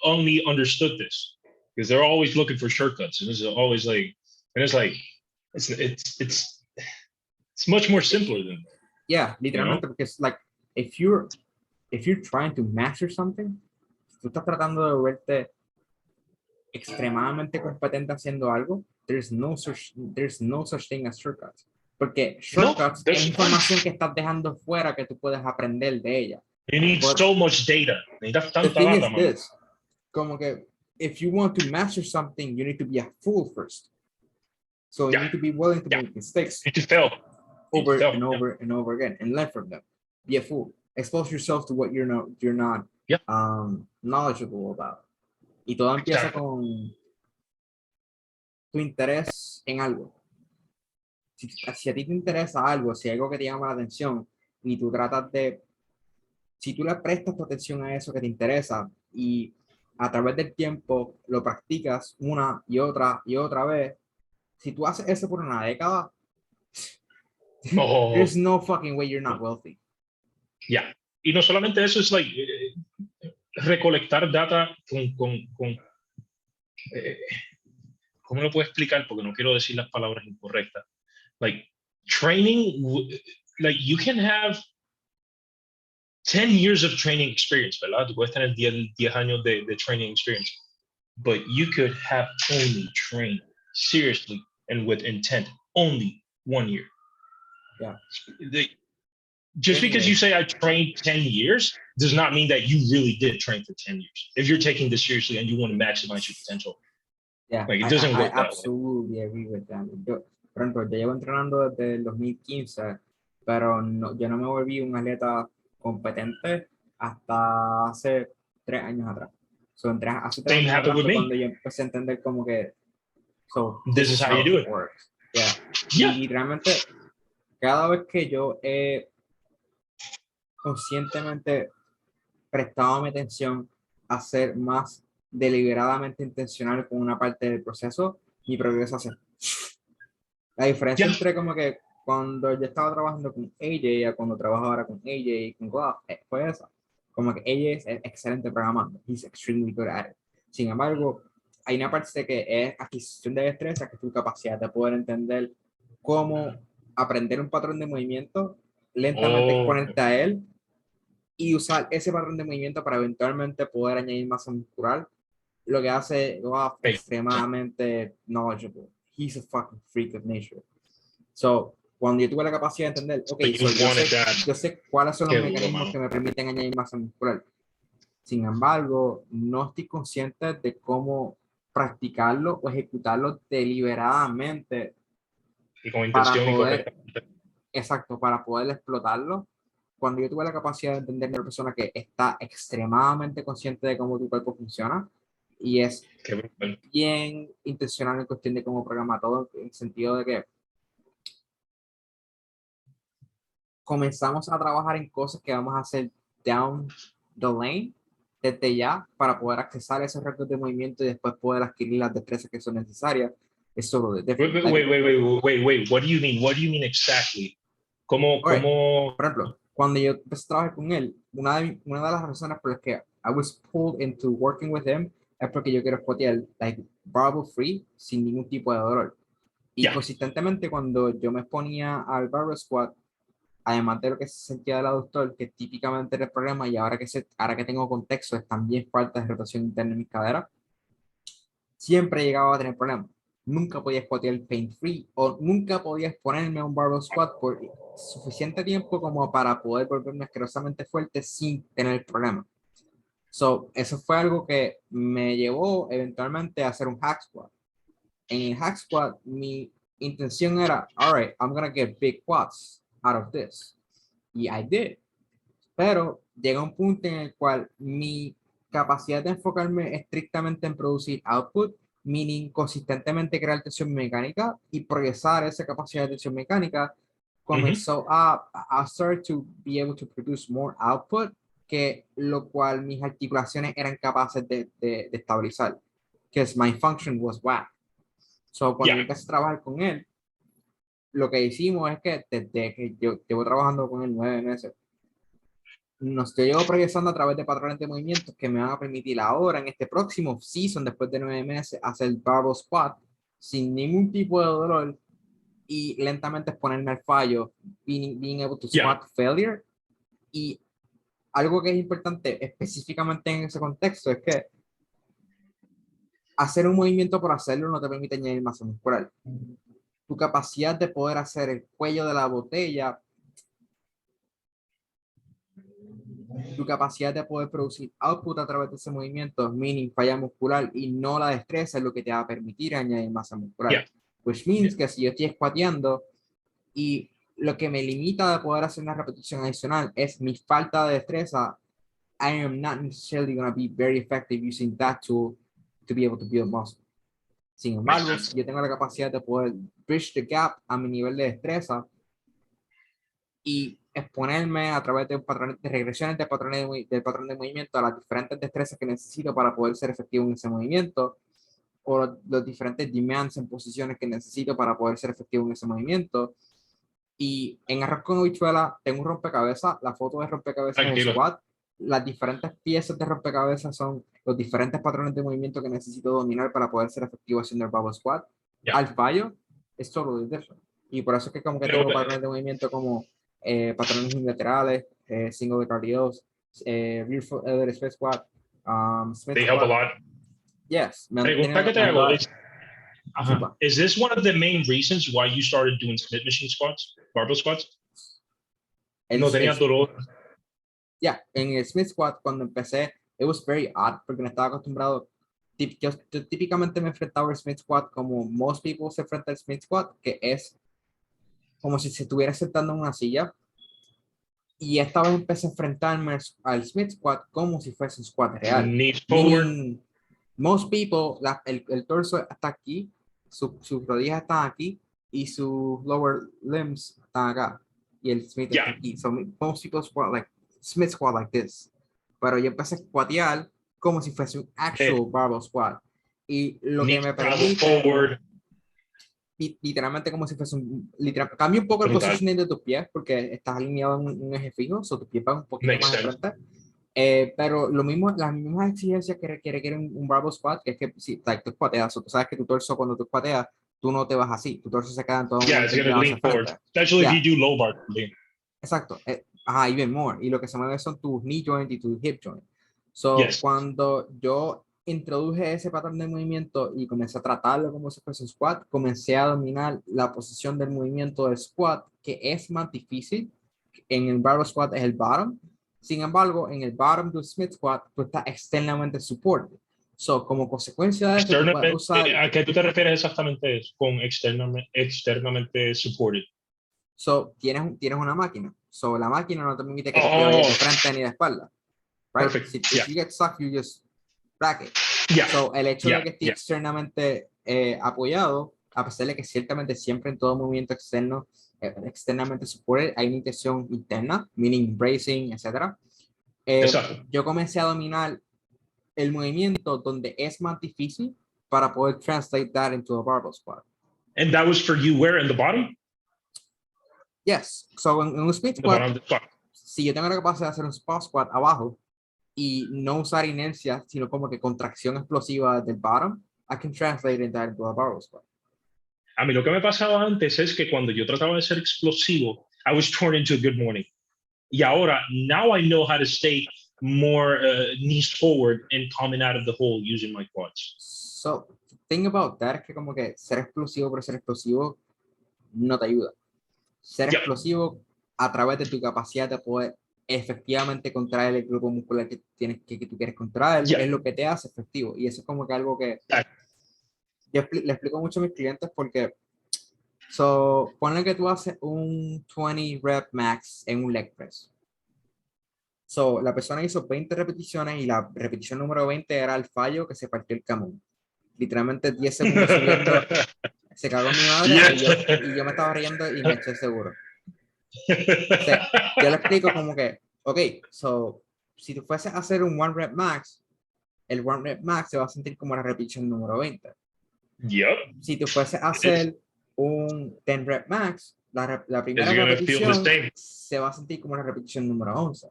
only understood this, because they're always looking for shortcuts, and it's always like, and it's like, it's much more simpler than that. Yeah, literalmente, porque es like, if you're trying to master something, si tú estás tratando de verte extremadamente competente haciendo algo, there's no such thing as shortcuts. Porque shortcuts es información que estás dejando fuera que tú puedes aprender de ella. You need so much data. The thing is this, como que if you want to master something, you need to be a fool first. So you need to be willing to make mistakes. You need to fail. over and over and over again and learn from them. Be a fool. Expose yourself to what you're not knowledgeable about. Y todo empieza con tu interés en algo. Si a ti te interesa algo, si hay algo que te llama la atención y tú tratas de, si tú le prestas tu atención a eso que te interesa y a través del tiempo lo practicas una y otra vez, si tú haces eso por una década, there's no fucking way you're not wealthy. Yeah. Y no solamente eso, es like recolectar data con ¿cómo lo puedo explicar? Porque no quiero decir las palabras incorrectas. Like training, like you can have 10 years of training experience, ¿verdad? Tú puedes tener 10 años de training experience, but you could have only trained seriously and with intent only 1 year. Yeah. Just because you say I trained 10 years does not mean that you really did train for 10 years. If you're taking this seriously and you want to maximize your potential. Yeah, like it doesn't work I absolutely agree with that. Yo, por ejemplo, yo llevo entrenando desde el 2015, pero yo no me volví un atleta competente hasta hace 3 años atrás. So, hace 3 años atrás fue cuando yo empecé a entender como que this is how you do it. Works. Yeah. Y literalmente, cada vez que yo he conscientemente prestado mi atención a ser más deliberadamente intencional con una parte del proceso, mi progreso hace. La diferencia entre como que cuando yo estaba trabajando con AJ a cuando trabajo ahora con AJ y con Glock fue esa. Como que AJ es excelente programando. He's extremely good at it. Sin embargo, hay una parte que es adquisición de destreza, que es tu capacidad de poder entender cómo aprender un patrón de movimiento, lentamente exponerte a él y usar ese patrón de movimiento para eventualmente poder añadir masa muscular, lo que hace Goff extremadamente knowledgeable. He's a fucking freak of nature. So, cuando yo tuve la capacidad de entender, yo sé cuáles son los mecanismos que me permiten añadir masa muscular. Sin embargo, no estoy consciente de cómo practicarlo o ejecutarlo deliberadamente y con intención para poder, exacto, para poder explotarlo. Cuando yo tuve la capacidad de entender a una persona que está extremadamente consciente de cómo tu cuerpo funciona y es bien intencional en cuestión de cómo programa todo, en el sentido de que comenzamos a trabajar en cosas que vamos a hacer down the lane desde ya para poder accesar esos retos de movimiento y después poder adquirir las destrezas que son necesarias. Es solo de wait. What do you mean exactly? ¿Cómo? Por ejemplo, cuando yo empecé a trabajar con él, una de las razones por las que I was pulled into working with him es porque yo quiero squatear like barbell free sin ningún tipo de dolor. Y consistentemente cuando yo me ponía al barbell squat, además de lo que se sentía del aductor, que típicamente era el problema, y ahora que tengo contexto, es también falta de rotación interna en mis caderas, siempre llegaba a tener problemas. Nunca podía squatear pain free o nunca podía ponerme a un barbell squat por suficiente tiempo como para poder volverme asquerosamente fuerte sin tener problemas. So, eso fue algo que me llevó eventualmente a hacer un hack squat. En el hack squat, mi intención era, all right, I'm gonna get big quads out of this. Y I did. Pero llega un punto en el cual mi capacidad de enfocarme estrictamente en producir output, meaning consistentemente crear tensión mecánica y progresar esa capacidad de tensión mecánica, comenzó a start to be able to produce more output, que lo cual mis articulaciones eran capaces de estabilizar, because my function was whack. So cuando yo empecé a trabajar con él, lo que hicimos es que desde que yo llevo trabajando con él 9 meses, yo llevo progresando a través de patrones de movimientos que me van a permitir ahora, en este próximo season, después de 9 meses, hacer barbell squat sin ningún tipo de dolor y lentamente exponerme al fallo, being able to squat failure. Y algo que es importante específicamente en ese contexto es que hacer un movimiento por hacerlo no te permite añadir masa muscular. Tu capacidad de poder hacer el cuello de la botella, tu capacidad de poder producir output a través de ese movimiento, meaning falla muscular y no la destreza, es lo que te va a permitir añadir masa muscular. Which means que si yo estoy squateando y lo que me limita de poder hacer una repetición adicional es mi falta de destreza. I am not necessarily going to be very effective using that tool to be able to build muscle. Sin embargo, si yo tengo la capacidad de poder bridge the gap a mi nivel de destreza y exponerme a través de patrones de regresiones del patrón de movimiento a las diferentes destrezas que necesito para poder ser efectivo en ese movimiento, o los diferentes demands en posiciones que necesito para poder ser efectivo en ese movimiento. Y en arroz con habichuela tengo un rompecabezas, la foto de rompecabezas es el squat, las diferentes piezas de rompecabezas son los diferentes patrones de movimiento que necesito dominar para poder ser efectivo haciendo el bubble squat. Al fallo, es solo de eso. Y por eso es que como que tengo patrones de movimiento como patrones unilaterales, single de cardios, rear foot elevate split squat, Smith They squat. help a lot. Yes. Pregunta que te hago es, is this one of the main reasons why you started doing Smith machine squats, barbell squats? No tenía dolor. En el Smith squat, cuando empecé, it was very odd, porque no estaba acostumbrado. Yo típicamente me enfrentaba al Smith squat como most people se enfrentan al Smith squat, que es como si se estuviera sentando en una silla. Y esta vez empecé a enfrentarme al Smith squat como si fuese un squat real. Knees forward. Meaning, most people, el torso está aquí, sus rodillas están aquí, y sus lower limbs están acá. Y el Smith está aquí. So most people squat like Smith squat like this. Pero yo empecé a squatear como si fuese un actual barbell squat. Y lo que me permite, literalmente como si fuese cambia un poco el positioning de tus pies porque estás alineado en un eje fijo, so tus pies van un poquito más de frente. Pero lo mismo, las mismas exigencias que requiere un barbell squat, que es que si tú squateas, tú sabes que tu torso cuando tú squateas, tú no te vas así, tu torso se queda en todo Yeah, it's gonna lean forward, especially if you do low bar. Exacto, even more. Y lo que se mueve son tus knee joint y tus hip joint. So, cuando yo introduje ese patrón de movimiento y comencé a tratarlo como si fuese un squat, comencé a dominar la posición del movimiento del squat, que es más difícil. En el barbell squat es el bottom. Sin embargo, en el bottom del Smith squat, tú estás externamente supported. So, como consecuencia de esto, tú puedes usar... ¿A qué tú te refieres exactamente con externamente supported? So, tienes una máquina. So, la máquina no te permite que te vayas de frente ni de espalda. Right? Perfect. If you get stuck, you just back it. So, el hecho de que esté externamente apoyado, a pesar de que ciertamente siempre en todo movimiento externo, externamente supported, hay una intención interna, meaning bracing, etc. Yo comencé a dominar el movimiento donde es más difícil para poder translate that into a barbell squat. And that was for you where in the bottom? Yes. So, en un split squat, si yo tengo la capacidad de hacer un spot squat abajo y no usar inercia, sino como que contracción explosiva del bottom, I can translate it into a barbell squat. A mí lo que me pasaba antes es que cuando yo trataba de ser explosivo, I was torn into a good morning. Y ahora, now I know how to stay more knees forward and coming out of the hole using my quads. So, the thing about that es que como que ser explosivo por ser explosivo no te ayuda. Ser explosivo a través de tu capacidad de poder efectivamente contraer el grupo muscular que tú quieres contraer es lo que te hace efectivo. Y eso es como que algo que yo le explico mucho a mis clientes porque ponle que tú haces un 20 rep max en un leg press. So, la persona hizo 20 repeticiones y la repetición número 20 era el fallo que se partió el camón. Literalmente 10 segundos subiendo, se cagó mi madre y yo me estaba riendo y me eché seguro. O sea, yo le explico como que, ok, si tú fueses a hacer un one rep max, el one rep max se va a sentir como la repetición número 20. Si tú fueses a hacer un 10 rep max, la primera repetición se va a sentir como la repetición número 11.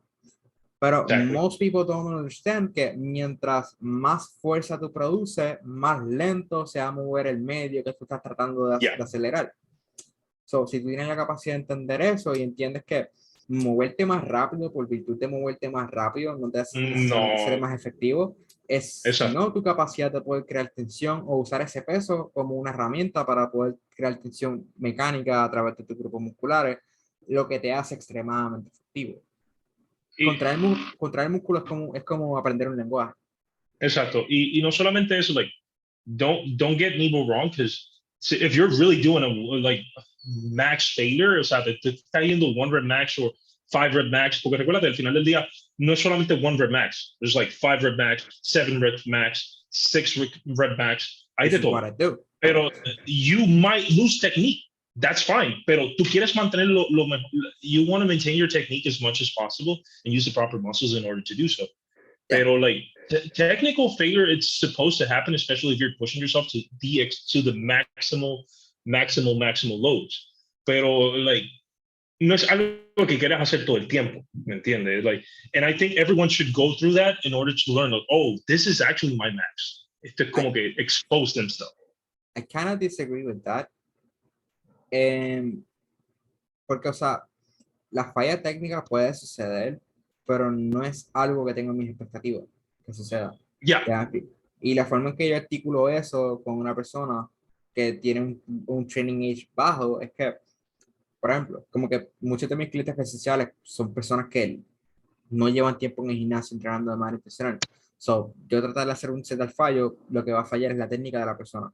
Pero most people don't understand que mientras más fuerza tú produces, más lento se va a mover el medio que tú estás tratando de acelerar. So, si tú tienes la capacidad de entender eso y entiendes que moverte más rápido por virtud de moverte más rápido no te hace ser más efectivo, sino tu capacidad de poder crear tensión o usar ese peso como una herramienta para poder crear tensión mecánica a través de tus grupos musculares, lo que te hace extremadamente efectivo. Contraer el músculo es como aprender un lenguaje. Exacto. Y no solamente eso, like, don't get me wrong, because if you're really doing max failure, o sea, te está yendo 1 rep max o 5 rep max, porque recuérdate, al final del día no es solamente 1 rep max, there's like 5 rep max, 7 rep max, 6 rep max, hay de todo. Pero you might lose technique, that's fine, pero tú quieres mantener lo mejor, you want to maintain your technique as much as possible and use the proper muscles in order to do so. Pero like technical failure, it's supposed to happen, especially if you're pushing yourself to the maximal loads. Pero like no es algo que quieras hacer todo el tiempo, ¿me entiendes? Like, and I think everyone should go through that in order to learn, like, oh, this is actually my max. To como que expose themselves. I kind of disagree with that. Porque, o sea, la falla técnica puede suceder, pero no es algo que tengo en mis expectativas que suceda. Yeah. Y la forma en que yo articulo eso con una persona que tiene un training age bajo es que, por ejemplo, como que muchos de mis clientes presenciales son personas que no llevan tiempo en el gimnasio entrenando de manera profesional. So, yo tratar de hacer un set al fallo, lo que va a fallar es la técnica de la persona.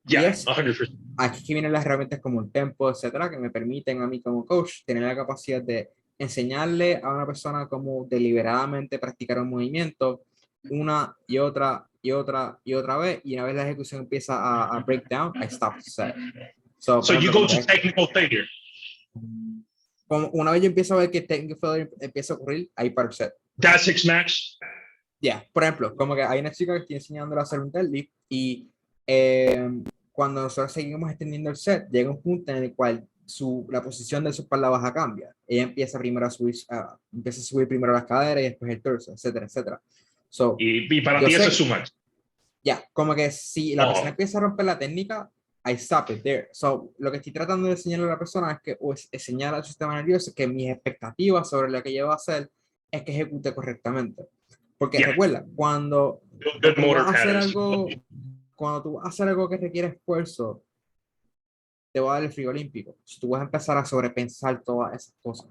Yeah, y es 100%. Aquí vienen las herramientas como el tempo, etcétera, que me permiten a mí como coach tener la capacidad de enseñarle a una persona cómo deliberadamente practicar un movimiento una y otra y otra y otra vez, y una vez la ejecución empieza a break down, I stop the set. So you go to technical failure. Como una vez yo empiezo a ver que technical failure empieza a ocurrir, ahí para el set. That's 6 max. Por ejemplo, como que hay una chica que estoy enseñándole a hacer un deadlift y cuando nosotros seguimos extendiendo el set, llega un punto en el cual la posición de su espalda baja cambia. Ella empieza primero a subir primero las caderas y después el torso, etcétera, etcétera. So, y para ti eso es su max. Como que si la persona empieza a romper la técnica, I stop it there. So, lo que estoy tratando de enseñarle a la persona es que, o enseñar al sistema nervioso que mis expectativas sobre lo que ella va a hacer es que ejecute correctamente. Porque recuerda, cuando tú vas a hacer algo, cuando tú vas a hacer algo que requiere esfuerzo, te va a dar el frío olímpico. Si tú vas a empezar a sobrepensar todas esas cosas.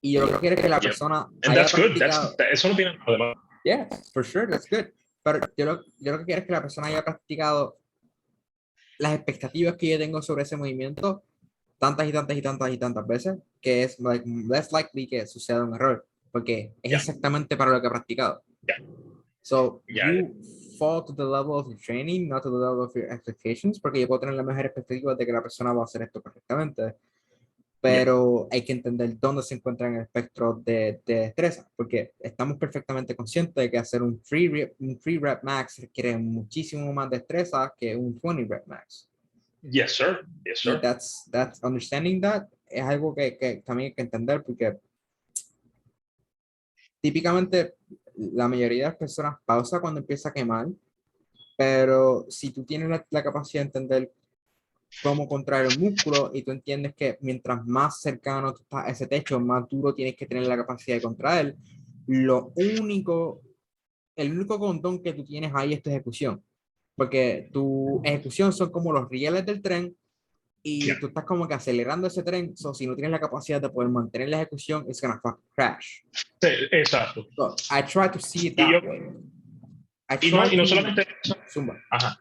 Y yo lo que quiero es que la persona haya practicado. Eso no tiene problema. Yeah, for sure, that's good. Pero yo lo que quiero es que la persona haya practicado las expectativas que yo tengo sobre ese movimiento tantas y tantas y tantas y tantas veces, que es like, less likely que suceda un error, porque es exactamente para lo que he practicado. So, you fall to the level of your training, not to the level of your expectations, porque yo puedo tener la mejor expectativa de que la persona va a hacer esto perfectamente, pero hay que entender dónde se encuentra en el espectro de destreza, porque estamos perfectamente conscientes de que hacer un free rep max requiere muchísimo más destreza que un 20 rep max. Yes, sir. Yes, sir. Y that's understanding that es algo que también hay que entender, porque típicamente la mayoría de las personas pausa cuando empieza a quemar, pero si tú tienes la capacidad de entender cómo contraer el músculo y tú entiendes que mientras más cercano tú estás a ese techo, más duro tienes que tener la capacidad de contraer, el único condón que tú tienes ahí es tu ejecución, porque tu ejecución son como los rieles del tren y tú estás como que acelerando ese tren, so si no tienes la capacidad de poder mantener la ejecución, it's gonna fucking crash. Sí, exacto. So, I try to see it that way. Y no solamente eso. Zumba. Ajá.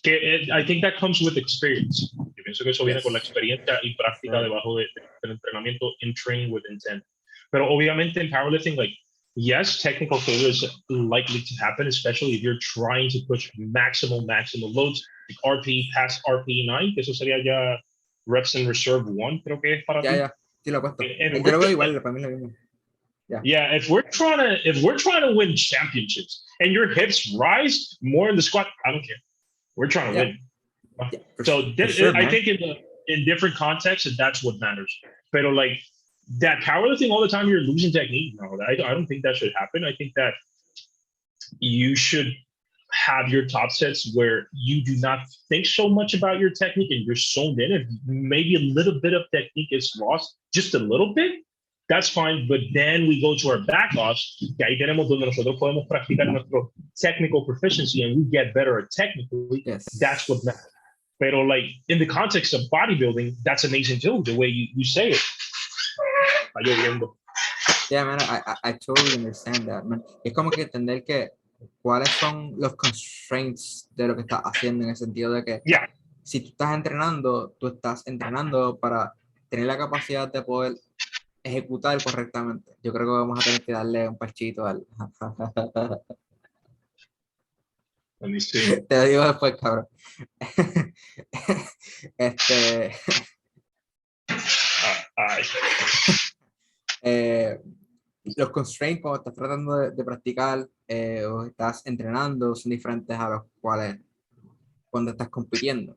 Que I think that comes with experience. Yo pienso que eso viene con la experiencia y práctica debajo del entrenamiento in training with intent. Pero obviamente en powerlifting, like, yes, technical failure is likely to happen, especially if you're trying to push maximal loads, like RP past RP9, que eso sería ya reps in reserve 1, creo que es para ti. Ya, sí lo he puesto. Yo lo veo igual, para mí es lo mismo. Yeah, if we're trying to win championships and your hips rise more in the squat, I don't care. We're trying to win. I think in different contexts, that's what matters. But like that powerlifting all the time, you're losing technique. No, I don't think that should happen. I think that you should have your top sets where you do not think so much about your technique and you're zoned in. If maybe a little bit of technique is lost, just a little bit, that's fine. But then we go to our backoffs, que ahí tenemos donde nosotros podemos practicar nuestro technical proficiency and we get better at technically. Yes. That's what matters. Pero like in the context of bodybuilding, that's amazing too, the way you say it. Yeah, man, I totally understand that, man. Es como que entender que cuáles son los constraints de lo que estás haciendo, en el sentido de que si tú estás entrenando para tener la capacidad de poder ejecutar correctamente. Yo creo que vamos a tener que darle un parchito al... Let me see. Te lo digo después, cabrón. Este... Ay. Los constraints cuando estás tratando de practicar o estás entrenando son diferentes a los cuales cuando estás compitiendo.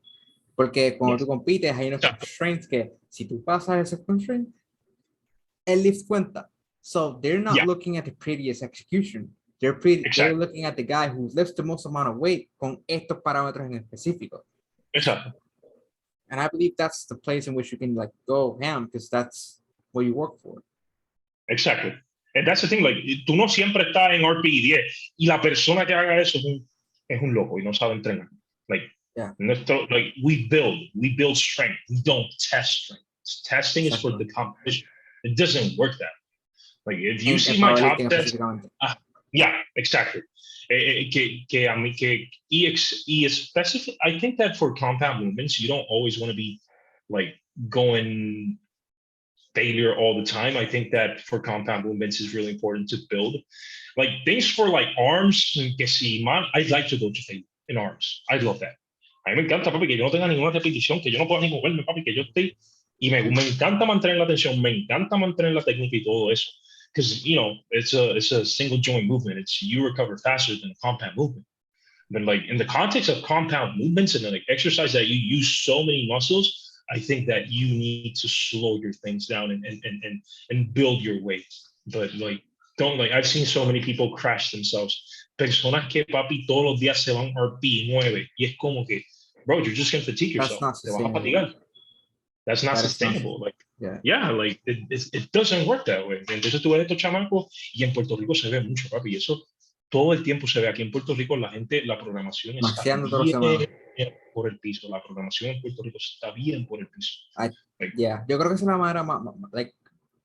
Porque cuando tú compites hay unos Exacto. constraints que si tú pasas esos constraints, el lift cuenta. So they're not looking at the previous execution. They're looking at the guy who lifts the most amount of weight con estos parámetros en específico. Exacto. And I believe that's the place in which you can like go ham because that's what you work for. Exactly. And that's the thing, like, tú no siempre estás en RPE 10 y la persona que haga eso es un loco y no sabe entrenar. Like, like we build strength. We don't test strength. Testing is for the competition. It doesn't work that. Like, if you see my top test, yeah, exactly. Especially, I think that for compound movements, you don't always want to be like going failure all the time. I think that for compound movements is really important to build. Like things for like arms, que si, man, I'd like to go to failure in arms. I love that. A mí me encanta, papi, que yo no tenga ninguna repetición, que yo no pueda ni moverme, papi, que yo esté... Y me encanta mantener la tensión, me encanta mantener la técnica y todo eso. Because, you know, it's a single joint movement. It's you recover faster than a compound movement. But like in the context of compound movements and like exercise that you use so many muscles, I think that you need to slow your things down and build your weight. But like, don't like, I've seen so many people crash themselves. Personas que, papi, todos los días se van RP 9 y es como que, bro, you're just going to fatigue yourself. Te vas a fatigar. That's not sustainable. Like, like it doesn't work that way. Entonces tú ves estos chamacos y en Puerto Rico se ve mucho, papi, y eso todo el tiempo se ve. Aquí en Puerto Rico la gente, la programación está bien por el piso. La programación en Puerto Rico está bien por el piso. Yo creo que es una manera, like,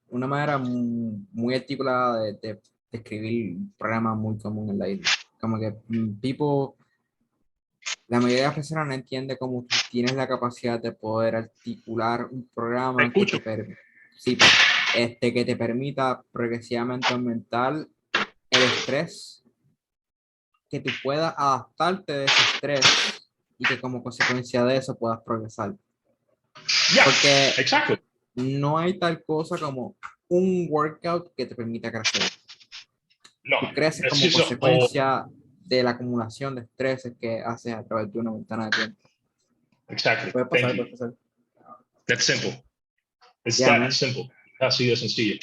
una manera muy articulada de escribir un programa muy común en la isla. Como que la mayoría de las personas no entiende cómo tú tienes la capacidad de poder articular un programa que te permita progresivamente aumentar el estrés, que tú puedas adaptarte de ese estrés y que como consecuencia de eso puedas progresar. Porque no hay tal cosa como un workout que te permita crecer. No, tú creces como consecuencia de la acumulación de estrés que haces a través de una ventana de tiempo. Exactly. Puede pasar. That's simple. It's that simple. Así de sencillo.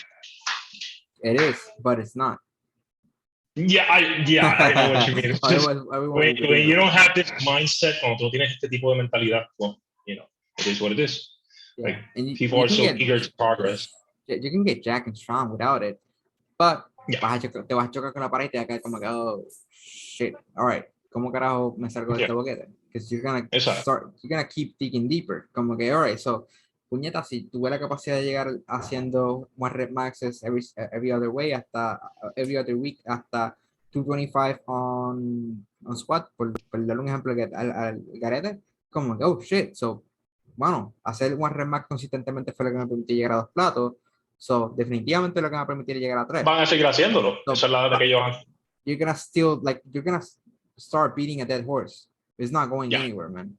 It is, but it's not. Yeah, I know what you mean. It's just, when you don't have this mindset, cuando tú no tienes este tipo de mentalidad, well, you know, it is what it is. Like, people are so eager to progress. You can get jacked and strong without it, but te vas a chocar con la pared y te vas a caer como que, oh, shit, all right, ¿cómo carajo me salgo de este boquete? Because you're gonna keep digging deeper, como que, all right, so, puñeta, si tuve la capacidad de llegar haciendo one rep maxes every other week hasta 225 on squat, por darle un ejemplo al garete, como que, oh, shit, so, bueno, hacer one rep max consistentemente fue lo que me permitió llegar a 2 platos. So, definitivamente lo que me va a permitir llegar a 3. Van a seguir haciéndolo. So, esa es la que ellos van. You're gonna start beating a dead horse. It's not going anywhere, man.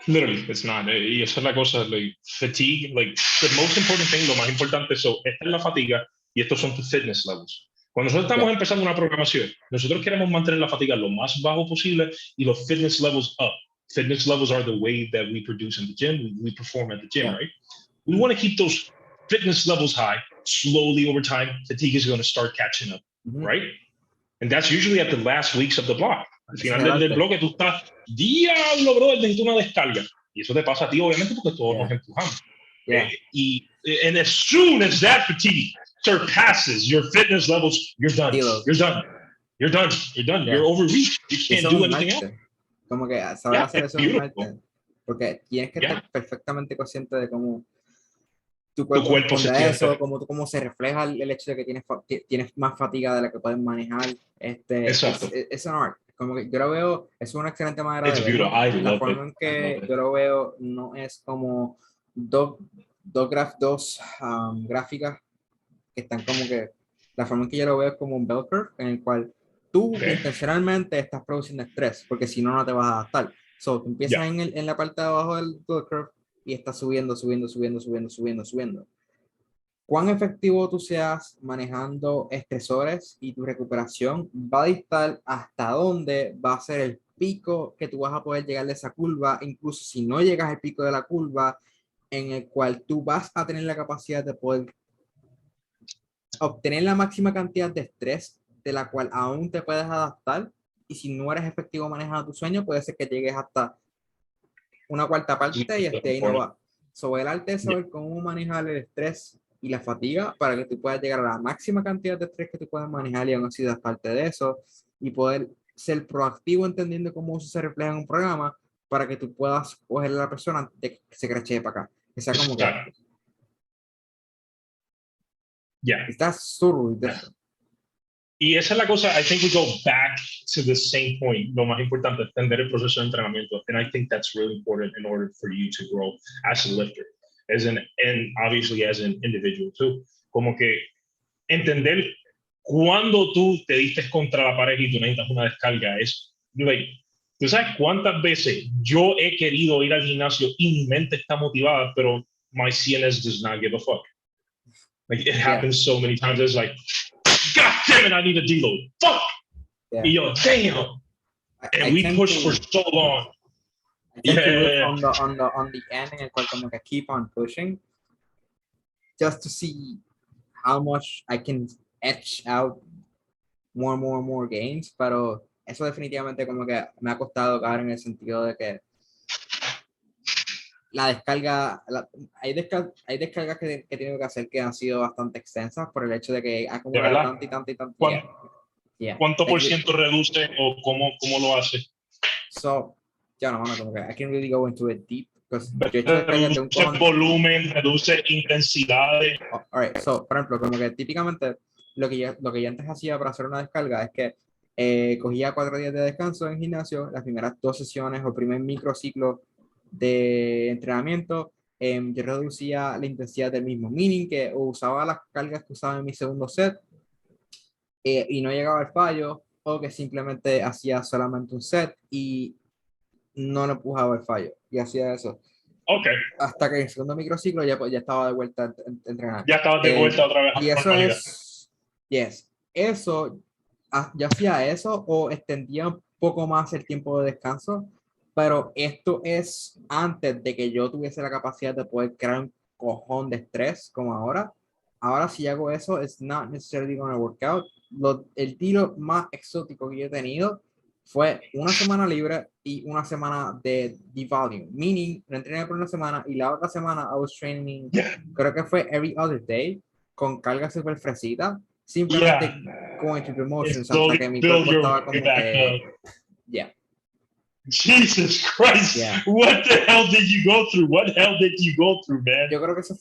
Literally, it's not. Y esa es la cosa, like, fatigue, like, the most important thing, lo más importante, esta es la fatiga y estos son tus fitness levels. Cuando nosotros estamos empezando una programación, nosotros queremos mantener la fatiga lo más bajo posible y los fitness levels up. Fitness levels are the way that we produce in the gym, we perform at the gym, right? We want to keep those fitness levels high. Slowly over time, fatigue is going to start catching up, right? And that's usually at the last weeks of the block. Al final del bloque tú estás, diablo, bro, necesito una descarga. Y eso te pasa a ti, obviamente, porque todos nos empujamos. And as soon as that fatigue surpasses your fitness levels, you're done. You're done. You're overreached. You can't do anything else. Como que saber hacer eso es un arte. Porque tienes que estar perfectamente consciente de cómo tu cuerpo responde a eso, cómo se refleja el hecho de que tienes más fatiga de la que puedes manejar. Exacto. Es un art. como que yo lo veo, es una excelente manera de It's verlo. beautiful. I La love forma it. en que yo lo veo no es como dos gráficas que están como que, la forma en que yo lo veo es como un bell curve en el cual tú Okay. intencionalmente estás produciendo estrés, porque si no, no te vas a adaptar. So, tú empiezas Yeah. en la parte de abajo del bell curve y estás subiendo. Cuán efectivo tú seas manejando estresores y tu recuperación va a dictar hasta dónde va a ser el pico que tú vas a poder llegar de esa curva, incluso si no llegas al pico de la curva, en el cual tú vas a tener la capacidad de poder obtener la máxima cantidad de estrés de la cual aún te puedes adaptar. Y si no eres efectivo manejando tu sueño, puede ser que llegues hasta una cuarta parte y hasta ahí no va. Sobre el arte es saber cómo manejar el estrés y la fatiga para que tú puedas llegar a la máxima cantidad de estrés que tú puedas manejar y aún así das parte de eso y poder ser proactivo entendiendo cómo eso se refleja en un programa para que tú puedas coger a la persona antes de que se crachee para acá. Que sea como que Yeah. estás solo y eso. Y esa es la cosa, I think we go back to the same point. Lo más importante es entender el proceso de entrenamiento. And I think that's really important in order for you to grow as a lifter, and obviously as an individual too. Como que entender cuando tú te diste contra la pared y tú necesitas una descarga es, like, tú sabes cuántas veces yo he querido ir al gimnasio y mi mente está motivada, pero my CNS does not give a fuck. Like, it happens so many times. It's like, God damn it, I need a deload. Fuck! Yeah. Y yo, damn! And we pushed for so long. I tend to look on the end en el cual como que keep on pushing just to see how much I can etch out more gains, pero eso definitivamente como que me ha costado caer en el sentido de que la descarga, hay descargas que he tenido que hacer que han sido bastante extensas por el hecho de que ha acumulado tanto y tanto. ¿Cuánto por ciento reduce o cómo lo hace? So, ya no, mano, como que I can't really go into it deep, because yo he hecho descargas de un Reduce volumen, reduce intensidades. Alright, so, por ejemplo, como que típicamente lo que yo antes hacía para hacer una descarga es que cogía 4 días de descanso en gimnasio, las primeras 2 sesiones o primer microciclo de entrenamiento, yo reducía la intensidad del mismo, meaning que usaba las cargas que usaba en mi segundo set y no llegaba al fallo, o que simplemente hacía solamente un set y no le empujaba el fallo, y hacía eso. Ok. Hasta que en el segundo microciclo ya estaba de vuelta a entrenar. Ya estabas de vuelta otra vez. Y eso es, eso, yo hacía eso o extendía un poco más el tiempo de descanso, pero esto es antes de que yo tuviese la capacidad de poder crear un cojón de estrés como ahora. Ahora si hago eso, it's not necessarily gonna work out. El tiro más exótico que yo he tenido fue una semana libre y una semana de devolume, meaning no entrené por una semana y la otra semana I was training, creo que fue every other day, con carga súper fresita, simplemente going through the motions hasta que mi cuerpo estaba como que, Jesus Christ, what the hell did you go through? What hell did you go through, man? Yo creo que ese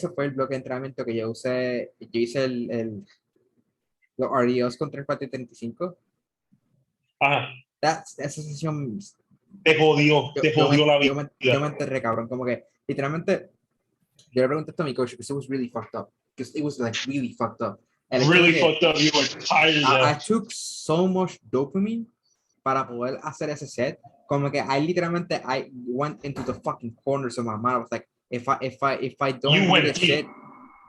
fue el bloque de entrenamiento que yo usé. Yo hice los RDOs con 3, 4 y 35. Esa sesión te jodió la vida. Yo me enterré, cabrón, como que literalmente yo le pregunté a mi coach because it was really fucked up, because it was like really fucked up. Really fucked up. You were tired. I took so much dopamine para poder hacer ese set, como que I went into the fucking corners of my mind. I was like, if I don't do this shit,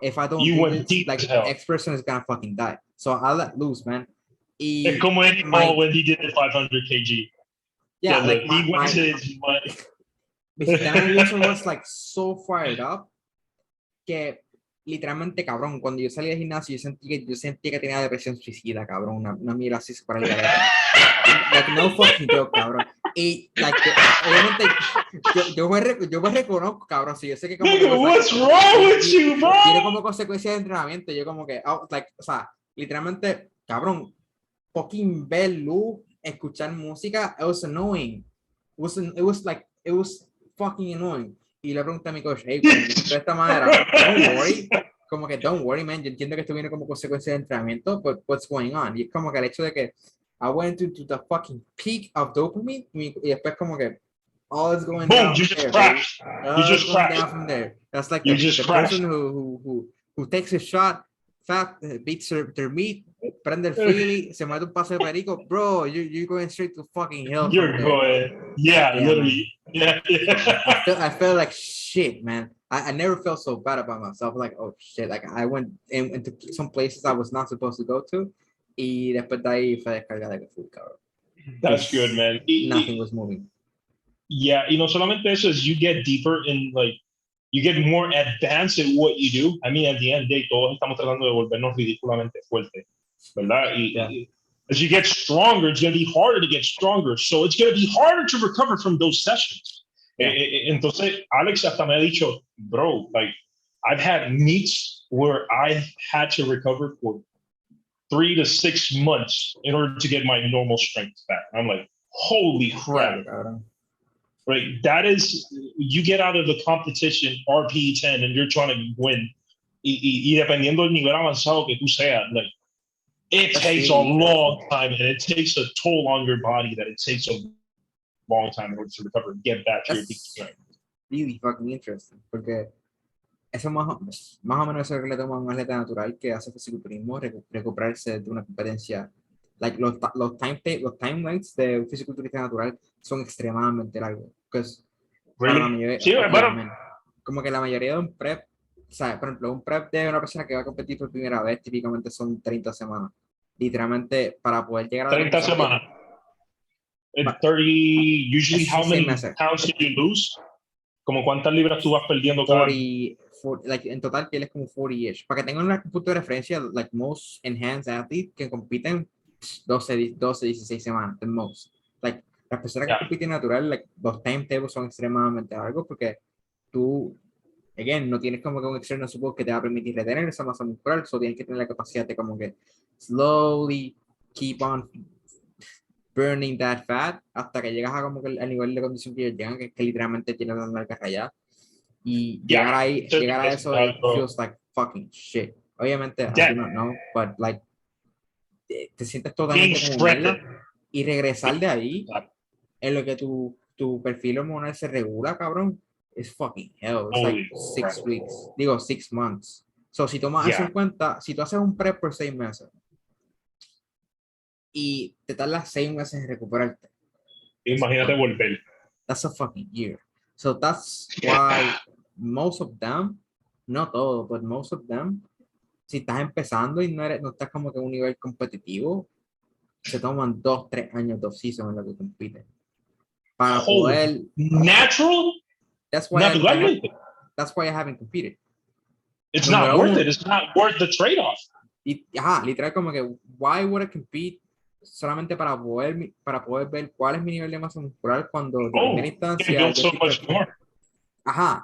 if I don't do this, like X person is gonna fucking die. So I let loose, man. Es como Eddie Hall when he did the 500 kg. Yeah, like he went to his then I also was like so fired up que literalmente, cabrón, cuando yo salí del gimnasio yo sentí que tenía depresión suicida, cabrón, una mierda así para el garete. Like, no fucking joke, cabrón. Y, like, obviamente, yo me reconozco, cabrón, si yo sé que como que, what's wrong with you, bro? Tiene como consecuencia de entrenamiento, yo como que, like, o sea, literalmente, cabrón, fucking ver luz, escuchar música, it was annoying. It was fucking annoying. Y le pregunté a mi coach, hey, de esta manera, don't worry, man, yo entiendo que esto viene como consecuencia de entrenamiento, but what's going on? Y es como que el hecho de que I went into the fucking peak of dopamine y después como que all is going Boom, down you from just there, crashed. baby. You All is just going crashed. down from there. That's like You the just person crashed. who takes a shot, fat, beats their meat, prende el feely, se mete un paso de perico. Bro, you're going straight to fucking hell You're from there. going, yeah, Yeah, literally. Yeah. I felt like shit, man. I never felt so bad about myself. Like, oh shit, like I went into some places I was not supposed to go to. Y después de ahí fue descargar like a full cover. That's good, man. Nothing was moving. Yeah, y no solamente eso, is you get deeper in, like, you get more advanced in what you do. I mean, at the end of the day, todos estamos tratando de volvernos ridículamente fuertes, ¿verdad? Y as you get stronger, it's going to be harder to get stronger. So it's going to be harder to recover from those sessions. Yeah. Entonces, Alex hasta me ha dicho, bro, like, I've had meets where I had to recover for 3 to 6 months in order to get my normal strength back. I'm like, holy crap. Yeah, Right, that is, you get out of the competition RP 10 and you're trying to win. Y dependiendo del nivel avanzado que tú seas, like, it takes a long time and it takes a toll on your body that it takes a long time in order to recover and get back to your peak strength. Really fucking interesting, porque eso más o menos es lo que le toma a un atleta natural que hace fisiculturismo, recuperarse de una competencia. Like los timelines de un fisiculturista natural son extremadamente largos. Para la mayoría, Sí, bueno, como que la mayoría de un prep, o sea, por ejemplo, un prep de una persona que va a competir por primera vez, típicamente son 30 semanas. Literalmente, para poder llegar a 30 semanas. In 30, usually how many pounds did you lose? ¿Como cuántas libras tú vas perdiendo cada? 40, like, en total tienes como 40-ish. Para que tengan un punto de referencia, like most enhanced athletes que compiten 12, 16 semanas, the most. Like, las personas que compiten natural, like, los timetables son extremadamente largos porque tú, again, no tienes como que un externo support que te va a permitir retener esa masa muscular, so tienes que tener la capacidad de como que slowly keep on burning that fat hasta que llegas a como que al nivel de condición que ellos llegan, que literalmente tienes las nalgas rayadas. Y llegar a eso feels like fucking shit. Obviamente, I do not know, but like, te sientes totalmente como mierda. Y regresar de ahí, en lo que tu perfil hormonal se regula, cabrón, es fucking hell. It's like 6 weeks. Digo, 6 months. So, si tomas eso en cuenta, si tú haces un prep por 6 meses, y te tardas 6 meses en recuperarte. Imagínate volver. That's a fucking year. So that's why most of them, no todo, but most of them, si estás empezando y no estás como que a un nivel competitivo, se toman 2, 3 años de off-season en lo que compiten. Para poder... Natural? That's why I haven't competed. It's not worth it. It's not worth the trade-off. Literal como que, why would I compete solamente para poder ver cuál es mi nivel de masa muscular cuando de primera instancia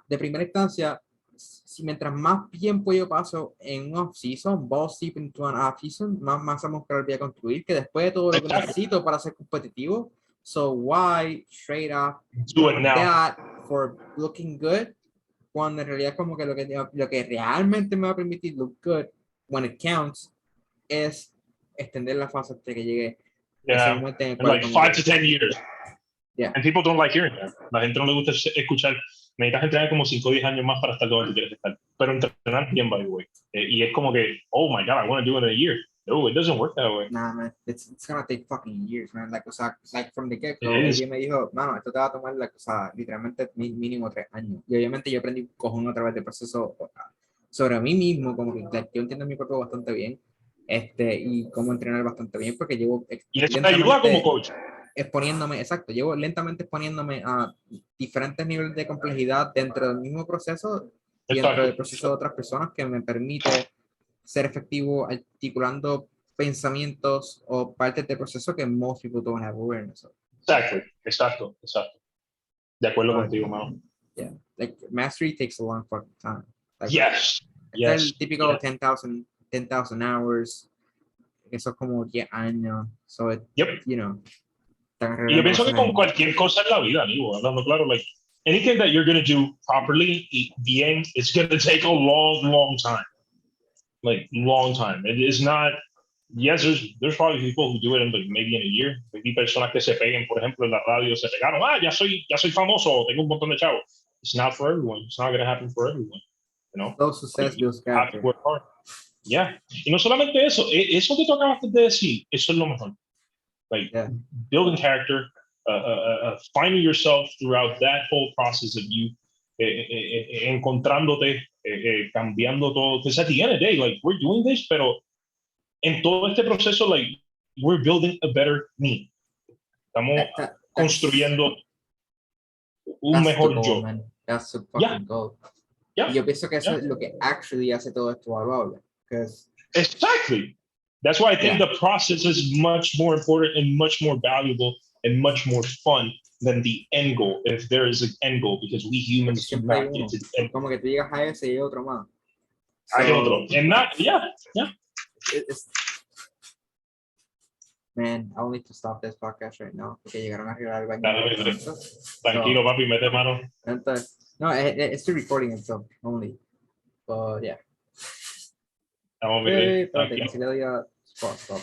de primera instancia, si mientras más tiempo yo paso en un off-season, ball deep into an off-season, más masa muscular voy a construir, que después de todo lo que necesito para ser competitivo, so why trade off that for looking good, cuando en realidad como que lo que realmente me va a permitir look good when it counts es extender la fase hasta que llegue ese momento en el cual, like 5 to 10 years. Yeah. And people don't like hearing that. La gente no le gusta escuchar. Necesitas entrenar como 5 o 10 años más para estar donde tú quieres estar. Pero entrenar bien, by the way. Y es como que, oh my God, I want to do it in a year. No, it doesn't work that way. Nah, man. It's gonna take fucking years, man. Like, o sea, like from the get-go, ella me dijo, mano, esto te va a tomar, like, o sea, literalmente mínimo 3 años. Y obviamente yo aprendí un cojón a través del proceso sobre mí mismo, como que like, yo entiendo mi cuerpo bastante bien, y cómo entrenar bastante bien, porque llevo y eso te ayuda como coach. Llevo lentamente exponiéndome a diferentes niveles de complejidad dentro del mismo proceso y dentro del proceso de otras personas que me permite ser efectivo articulando pensamientos o partes del proceso que most people don't have awareness of. Exacto. De acuerdo contigo, mano. Yeah, like mastery takes a long fucking time. Like, yes. El típico 10,000 hours, eso es como 10 años. So it, you know. Y yo pienso que con cualquier cosa en la vida, amigo, hablando claro, like anything that you're going to do properly, bien, it's going to take a long time. Like long time. It is not yes, there's probably people who do it in like maybe in a year. Maybe personas que se peguen, por ejemplo, en la radio, se pegaron, ya soy famoso, tengo un montón de chavos. It's not for everyone. It's not going to happen for everyone. You know? Slow success builds You have to character. work hard. Yeah. Y no solamente eso, eso que tú acabaste de decir, eso es lo mejor. Like building character, finding yourself throughout that whole process of you encontrándote, cambiando todo. Because at the end of the day, like, we're doing this, pero en todo este proceso, like, we're building a better me. Estamos construyendo un mejor goal, yo. Man. That's the fucking goal. Yeah. Y yo pienso que eso es lo que actually hace todo esto valuable. Exactly. That's why I think the process is much more important and much more valuable and much more fun than the end goal, if there is an end goal, because we humans do not get to the end. Como que tú llegas a ese y otro más. Hay otro. And that, Man, I will need to stop this podcast right now porque llegaron a arreglar el baño. Tranquilo, papi, mete mano. Entonces, no, it's still recording itself only. But yeah. Estamos bien. Espérate, que si le doy a stop.